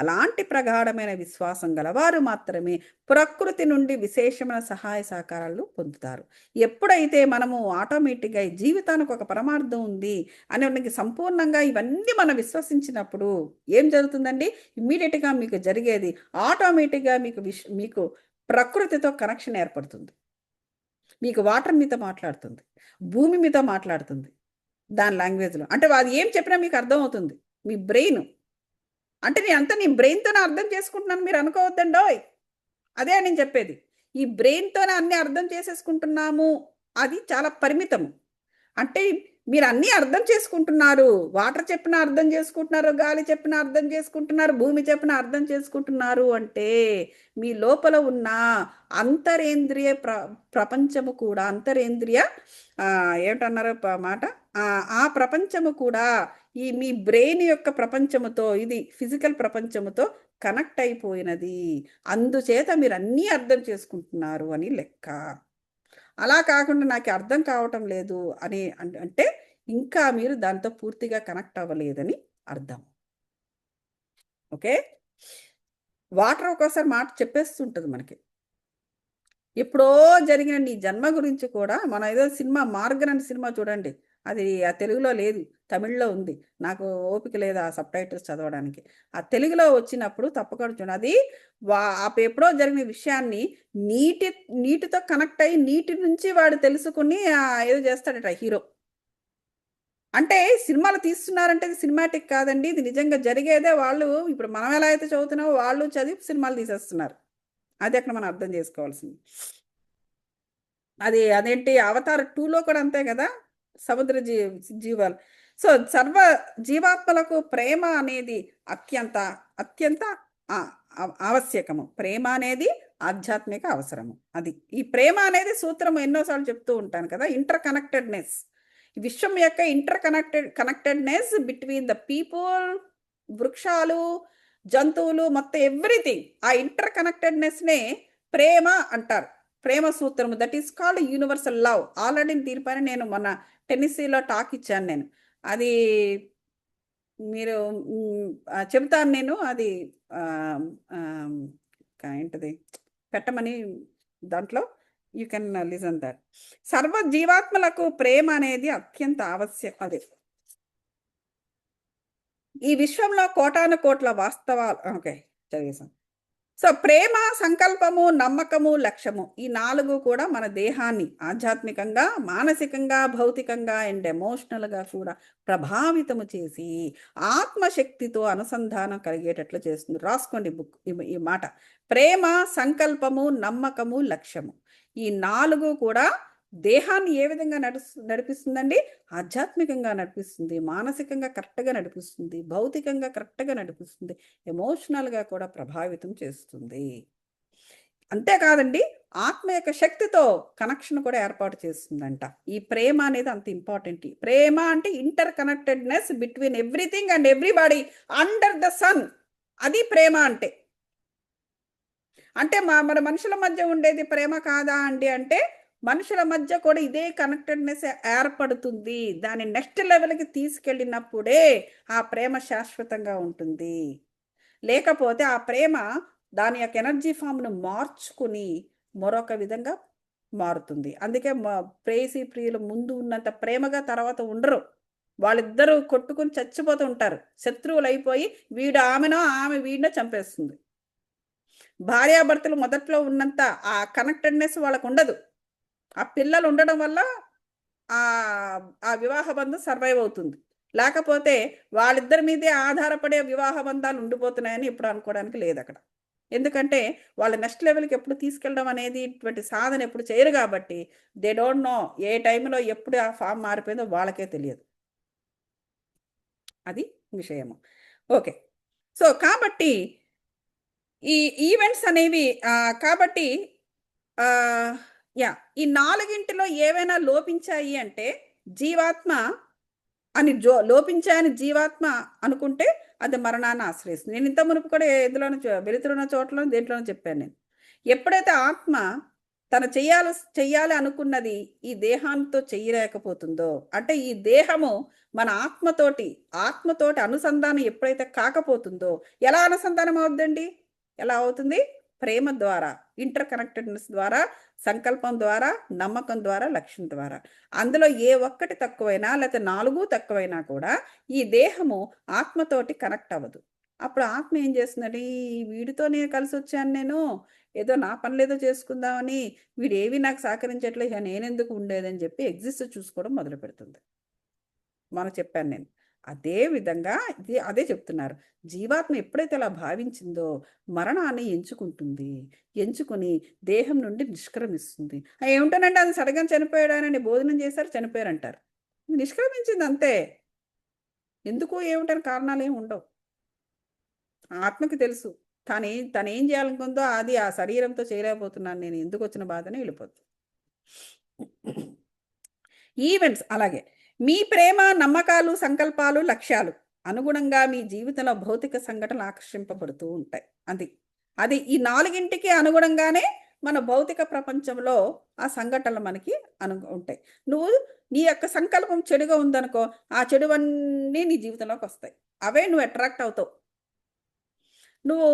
అలాంటి ప్రగాఢమైన విశ్వాసం గలవారు మాత్రమే ప్రకృతి నుండి విశేషమైన సహాయ సహకారాలు పొందుతారు. ఎప్పుడైతే మనము ఆటోమేటిక్గా ఈ జీవితానికి ఒక పరమార్థం ఉంది అని సంపూర్ణంగా ఇవన్నీ మనం విశ్వసించినప్పుడు ఏం జరుగుతుందండి? ఇమ్మీడియట్గా మీకు జరిగేది ఆటోమేటిక్గా మీకు ప్రకృతితో కనెక్షన్ ఏర్పడుతుంది. మీకు వాటర్ మీతో మాట్లాడుతుంది, భూమి మీతో మాట్లాడుతుంది దాని లాంగ్వేజ్లో. అంటే అది ఏం చెప్పినా మీకు అర్థమవుతుంది. మీ బ్రెయిన్ అంటే నీ బ్రెయిన్తోనే అర్థం చేసుకుంటున్నాను మీరు అనుకోవద్దండోయ్. అదే నేను చెప్పేది. ఈ బ్రెయిన్తోనే అన్నీ అర్థం చేసేసుకుంటున్నాము, అది చాలా పరిమితము. అంటే మీరు అన్నీ అర్థం చేసుకుంటున్నారు. వాటర్ చెప్పినా అర్థం చేసుకుంటున్నారు, గాలి చెప్పినా అర్థం చేసుకుంటున్నారు, భూమి చెప్పినా అర్థం చేసుకుంటున్నారు. అంటే మీ లోపల ఉన్న అంతరేంద్రియ ప్రపంచము కూడా అంతరేంద్రియ ఏమిటన్నారు మాట ఆ ప్రపంచము కూడా ఈ మీ బ్రెయిన్ యొక్క ప్రపంచముతో, ఇది ఫిజికల్ ప్రపంచముతో కనెక్ట్ అయిపోయినది. అందుచేత మీరు అన్నీ అర్థం చేసుకుంటున్నారు అని లెక్క. అలా కాకుండా నాకు అర్థం కావటం లేదు అని అంటే ఇంకా మీరు దాంతో పూర్తిగా కనెక్ట్ అవ్వలేదని అర్థం. ఓకే, వాటర్ ఒక్కోసారి మాట చెప్పేస్తుంటుంది మనకి. ఎప్పుడో జరిగిన నీ జన్మ గురించి కూడా మనం ఏదో సినిమా మార్గన్ అనే సినిమా చూడండి, అది ఆ తెలుగులో లేదు, తమిళ్లో ఉంది. నాకు ఓపిక లేదు ఆ సబ్ టైటిల్స్ చదవడానికి. ఆ తెలుగులో వచ్చినప్పుడు తప్పకుండా చూడండి. అది ఎప్పుడో జరిగిన విషయాన్ని నీటితో కనెక్ట్ అయ్యి నీటి నుంచి వాడు తెలుసుకుని ఏదో చేస్తాడట హీరో. అంటే సినిమాలు తీస్తున్నారంటే ఇది సినిమాటిక్ కాదండి, ఇది నిజంగా జరిగేదే. వాళ్ళు ఇప్పుడు మనం ఎలా అయితే చదువుతున్నామో వాళ్ళు చదివి సినిమాలు తీసేస్తున్నారు. అది అక్కడ మనం అర్థం చేసుకోవాల్సింది. అదేంటి అవతార్ 2లో కూడా అంతే కదా, సముద్ర జీవాలు. సో సర్వ జీవాత్మలకు ప్రేమ అనేది అత్యంత ఆవశ్యకము. ప్రేమ అనేది ఆధ్యాత్మిక అవసరము. అది ఈ ప్రేమ అనేది సూత్రము ఎన్నోసార్లు చెప్తూ ఉంటాను కదా, ఇంటర్ కనెక్టెడ్నెస్. విశ్వం యొక్క inter connectedness between the people, వృక్షాలు, జంతువులు, మొత్తం ఎవ్రీథింగ్. ఆ ఇంటర్ కనెక్టెడ్నెస్నే ప్రేమ అంటారు. ప్రేమ సూత్రము, that is called universal love. Already దీనిపైన నేను మన టెన్నిసీలో టాక్ ఇచ్చాను. నేను అది మీరు చెబుతాను. నేను అది ఏంటిది పెట్టమని దాంట్లో యూ కెన్ లిజన్ దట్. సర్వ జీవాత్మలకు ప్రేమ అనేది అత్యంత ఆవశ్యకం. అదే ఈ విశ్వంలో కోటాను కోట్ల వాస్తవాలు. ఓకే, చదివేశాను. సో ప్రేమ, సంకల్పము, నమ్మకము, లక్ష్యము, ఈ 4 కూడా మన దేహాన్ని ఆధ్యాత్మికంగా, మానసికంగా, భౌతికంగా అండ్ ఎమోషనల్గా కూడా ప్రభావితము చేసి ఆత్మశక్తితో అనుసంధానం కలిగేటట్లు చేస్తుంది. రాసుకోండి బుక్ ఈ మాట. ప్రేమ, సంకల్పము, నమ్మకము, లక్ష్యము, ఈ 4 కూడా దేహాన్ని ఏ విధంగా నడిపిస్తుందండి? ఆధ్యాత్మికంగా నడిపిస్తుంది, మానసికంగా కరెక్ట్గా నడిపిస్తుంది, భౌతికంగా కరెక్ట్గా నడిపిస్తుంది, ఎమోషనల్గా కూడా ప్రభావితం చేస్తుంది. అంతేకాదండి, ఆత్మ యొక్క శక్తితో కనెక్షన్ కూడా ఏర్పాటు చేస్తుందంట. ఈ ప్రేమ అనేది అంత ఇంపార్టెంట్. ప్రేమ అంటే interconnectedness between everything and everybody under the sun. అది ప్రేమ అంటే. మన మనుషుల మధ్య ఉండేది ప్రేమ కాదా అండి అంటే మనుషుల మధ్య కూడా ఇదే కనెక్టెడ్నెస్ ఏర్పడుతుంది. దాని నెక్స్ట్ లెవెల్కి తీసుకెళ్ళినప్పుడే ఆ ప్రేమ శాశ్వతంగా ఉంటుంది. లేకపోతే ఆ ప్రేమ దాని యొక్క ఎనర్జీ ఫామ్ను మార్చుకుని మరొక విధంగా మారుతుంది. అందుకే ప్రేయసి ప్రియులు ముందు ఉన్నంత ప్రేమగా తర్వాత ఉండరు. వాళ్ళిద్దరూ కొట్టుకుని చచ్చిపోతూ ఉంటారు. శత్రువులు అయిపోయి వీడు ఆమెనో ఆమె వీడినో చంపేస్తుంది. భార్యాభర్తలు మొదట్లో ఉన్నంత ఆ కనెక్టెడ్నెస్ వాళ్ళకు ఉండదు. ఆ పిల్లలు ఉండడం వల్ల ఆ ఆ వివాహ బంధం సర్వైవ్ అవుతుంది. లేకపోతే వాళ్ళిద్దరి మీదే ఆధారపడే వివాహ బంధాలు ఉండిపోతున్నాయని ఇప్పుడు అనుకోవడానికి లేదు అక్కడ. ఎందుకంటే వాళ్ళు నెక్స్ట్ లెవెల్కి ఎప్పుడు తీసుకెళ్ళడం అనేది ఇటువంటి సాధన ఎప్పుడు చేయరు కాబట్టి దే డోంట్ నో ఏ టైంలో ఎప్పుడు ఆ ఫామ్ మారిపోయిందో వాళ్ళకే తెలియదు. అది విషయము. ఓకే. సో కాబట్టి ఈ ఈవెంట్స్ అనేవి కాబట్టి యా ఈ నాలుగింటిలో ఏవైనా లోపించాయి అంటే జీవాత్మ లోపించాయని జీవాత్మ అనుకుంటే అది మరణాన్ని ఆశ్రయిస్తుంది. నేను ఇంత మునుపు కూడా ఎందులోనూ వెలుతురున్న చోట్ల దేంట్లోనూ చెప్పాను నేను. ఎప్పుడైతే ఆత్మ తను చెయ్యాలి అనుకున్నది ఈ దేహంతో చెయ్యలేకపోతుందో, అంటే ఈ దేహము మన ఆత్మతోటి అనుసంధానం ఎప్పుడైతే కాకపోతుందో, ఎలా అనుసంధానం అవుతుందండి? ఎలా అవుతుంది? ప్రేమ ద్వారా, ఇంటర్ కనెక్టెడ్నెస్ ద్వారా, సంకల్పం ద్వారా, నమ్మకం ద్వారా, లక్ష్యం ద్వారా. అందులో ఏ ఒక్కటి తక్కువైనా లేకపోతే 4 తక్కువైనా కూడా ఈ దేహము ఆత్మతోటి కనెక్ట్ అవ్వదు. అప్పుడు ఆత్మ ఏం చేస్తుందండి? వీడితోనే కలిసి వచ్చాను నేను, ఏదో నా పనులేదో చేసుకుందామని, వీడేవి నాకు సహకరించట్లేదు, నేనెందుకు ఉండేదని చెప్పి ఎగ్జిస్ట్ చూసుకోవడం మొదలు పెడుతుంది. చెప్పాను నేను. అదే విధంగా అదే చెప్తున్నారు. జీవాత్మ ఎప్పుడైతే అలా భావించిందో మరణాన్ని ఎంచుకుంటుంది. ఎంచుకుని దేహం నుండి నిష్క్రమిస్తుంది. ఏమిటోనండి అది సడన్గా చనిపోయాడని భోజనం చేశారు చనిపోయారంటారు. నిష్క్రమించింది అంతే. ఎందుకు ఏమిటని కారణాలు ఏమి ఉండవు. ఆత్మకి తెలుసు తనేం చేయాలనుకుందో అది ఆ శరీరంతో చేయలేకపోతున్నాను నేను, ఎందుకు వచ్చిన బాధనే వెళ్ళిపోతుంది. ఈవెంట్స్ అలాగే మీ ప్రేమ, నమ్మకాలు, సంకల్పాలు, లక్ష్యాలు అనుగుణంగా మీ జీవితంలో భౌతిక సంఘటనలు ఆకర్షింపబడుతూ ఉంటాయి. అది ఈ నాలుగింటికి అనుగుణంగానే మన భౌతిక ప్రపంచంలో ఆ సంఘటనలు మనకి ఉంటాయి. నువ్వు నీ యొక్క సంకల్పం చెడుగా ఉందనుకో, ఆ చెడువన్నీ నీ జీవితంలోకి వస్తాయి. అవే నువ్వు అట్రాక్ట్ అవుతావు. నువ్వు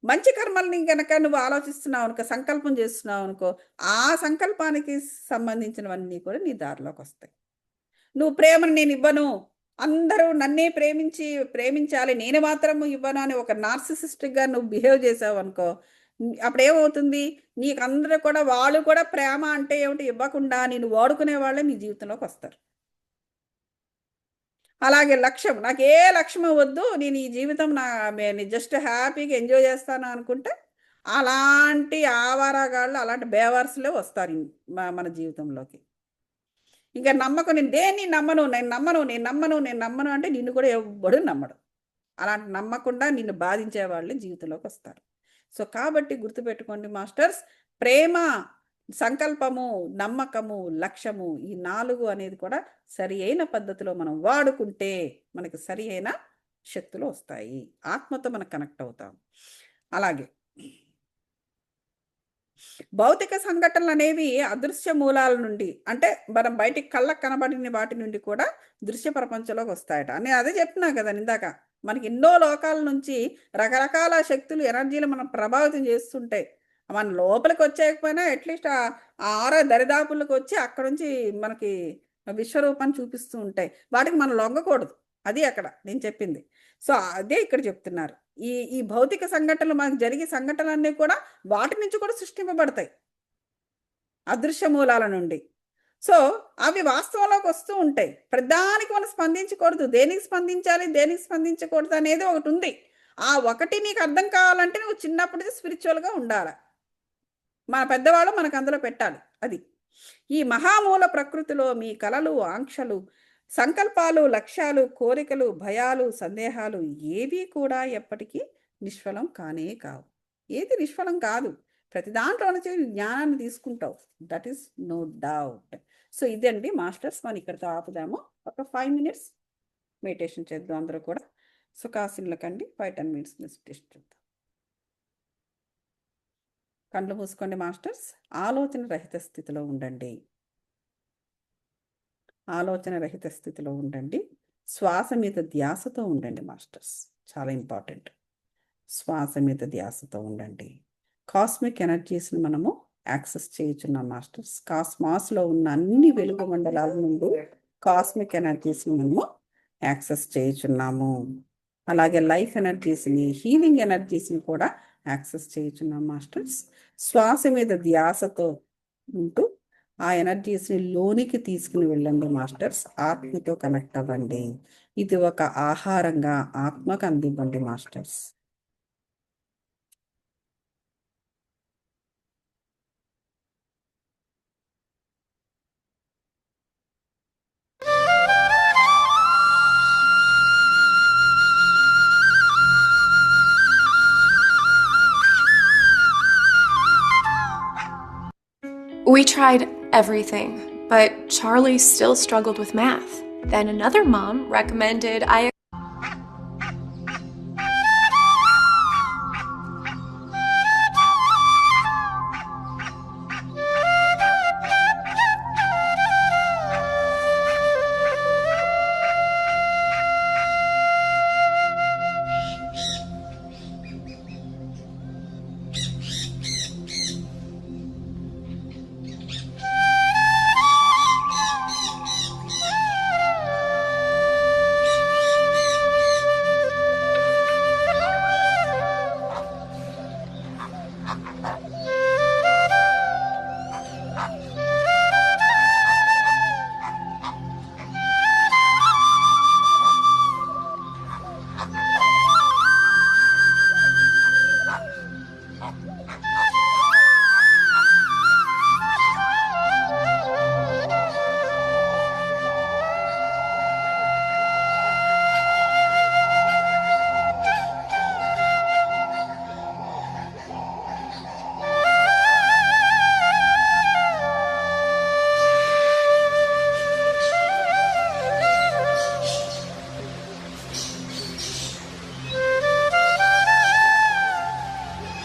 మంచి కర్మల్ని కనుక నువ్వు ఆలోచిస్తున్నావు అనుకో, సంకల్పం చేస్తున్నావు అనుకో, ఆ సంకల్పానికి సంబంధించినవన్నీ కూడా నీ దారిలోకి వస్తాయి. నువ్వు ప్రేమను నేను ఇవ్వను, అందరూ నన్నే ప్రేమించాలి, నేను మాత్రం ఇవ్వను అని ఒక నార్సిసిస్టిక్గా నువ్వు బిహేవ్ చేసావు అనుకో, అప్పుడు ఏమవుతుంది? నీకు అందరూ కూడా వాళ్ళు కూడా ప్రేమ అంటే ఏమిటి ఇవ్వకుండా నేను వాడుకునే వాళ్ళే మీ జీవితంలోకి వస్తారు. అలాగే లక్ష్యం, నాకు ఏ లక్ష్యం వద్దు, నేను ఈ జీవితం నేను జస్ట్ హ్యాపీగా ఎంజాయ్ చేస్తాను అనుకుంటే అలాంటి ఆవారాగాళ్ళు, అలాంటి బేవర్స్లే వస్తారు మన జీవితంలోకి. ఇంకా నమ్మకం, నేను దేన్ని నమ్మను అంటే నిన్ను కూడా ఎవ్వడు నమ్మడు. అలాంటి నమ్మకుండా నిన్ను బాధించే వాళ్ళు జీవితంలోకి వస్తారు. సో కాబట్టి గుర్తుపెట్టుకోండి మాస్టర్స్, ప్రేమ, సంకల్పము, నమ్మకము, లక్ష్యము, ఈ 4 అనేది కూడా సరి అయిన పద్ధతిలో మనం వాడుకుంటే మనకి సరి అయిన శక్తులు వస్తాయి. ఆత్మతో మనం కనెక్ట్ అవుతాం. అలాగే భౌతిక సంఘటనలు అనేవి అదృశ్య మూలాల నుండి, అంటే మనం బయటికి కళ్ళకు కనబడిన వాటి నుండి కూడా దృశ్య ప్రపంచంలోకి వస్తాయట అని అదే చెప్తున్నా కదా ఇందాక. మనకి ఎన్నో లోకాల నుంచి రకరకాల శక్తులు, ఎనర్జీలు మనం ప్రభావితం చేస్తుంటాయి. మన లోపలికి వచ్చేయకపోయినా అట్లీస్ట్ ఆ ఆరో దరిదాపులకు వచ్చి అక్కడ నుంచి మనకి విశ్వరూపాన్ని చూపిస్తూ ఉంటాయి. వాటికి మనం లొంగకూడదు. అది అక్కడ నేను చెప్పింది. సో అదే ఇక్కడ చెప్తున్నారు. ఈ భౌతిక సంఘటనలు మనకు జరిగే సంఘటనలన్నీ కూడా వాటి నుంచి కూడా సృష్టింపబడతాయి, అదృశ్య మూలాల నుండి. సో అవి వాస్తవంలోకి వస్తూ ఉంటాయి. ప్రధానికి మనం స్పందించకూడదు. దేనికి స్పందించాలి, దేనికి స్పందించకూడదు అనేది ఒకటి ఉంది. ఆ ఒకటి నీకు అర్థం కావాలంటే నువ్వు చిన్నప్పటి స్పిరిచువల్గా ఉండాలి. మన పెద్దవాళ్ళు మనకు అందులో పెట్టాలి. అది ఈ మహామూల ప్రకృతిలో మీ కలలు, ఆంక్షలు, సంకల్పాలు, లక్ష్యాలు, కోరికలు, భయాలు, సందేహాలు ఏవి కూడా ఎప్పటికీ నిష్ఫలం కానే కావు. ఏది నిష్ఫలం కాదు. ప్రతి దాంట్లో నుంచి జ్ఞానాన్ని తీసుకుంటావు. That is no doubt. So ఇదండి మాస్టర్స్, మనం ఇక్కడితో ఆపుదాము. ఒక 5 minutes మెడిటేషన్ చేద్దాం అందరూ కూడా. సుఖాసీనులకండి 5-10 minutes మెడిటేషన్ చేద్దాం. కళ్ళు మూసుకోండి మాస్టర్స్. ఆలోచన రహిత స్థితిలో ఉండండి. ఆలోచన రహిత స్థితిలో ఉండండి. శ్వాస మీద ధ్యాసతో ఉండండి మాస్టర్స్, చాలా ఇంపార్టెంట్. శ్వాస మీద ధ్యాసతో ఉండండి. కాస్మిక్ ఎనర్జీస్ని మనము యాక్సెస్ చేయుచున్నాం మాస్టర్స్. కాస్మాస్లో ఉన్న అన్ని వెలుగు మండలాల నుండి కాస్మిక్ ఎనర్జీస్ని మనము యాక్సెస్ చేయుచున్నాము. అలాగే లైఫ్ ఎనర్జీస్ని, హీలింగ్ ఎనర్జీస్ని కూడా యాక్సెస్ చేయుచున్నాం మాస్టర్స్. శ్వాస మీద ధ్యాసతో ఉంటూ ఆ ఎనర్జీస్ని లోనికి తీసుకుని వెళ్ళండి మాస్టర్స్. ఆత్మతో కనెక్ట్ అవ్వండి. ఇది ఒక ఆహారంగా ఆత్మకు అందివ్వండి masters. We tried everything, but Charlie still struggled with math. Then another mom recommended I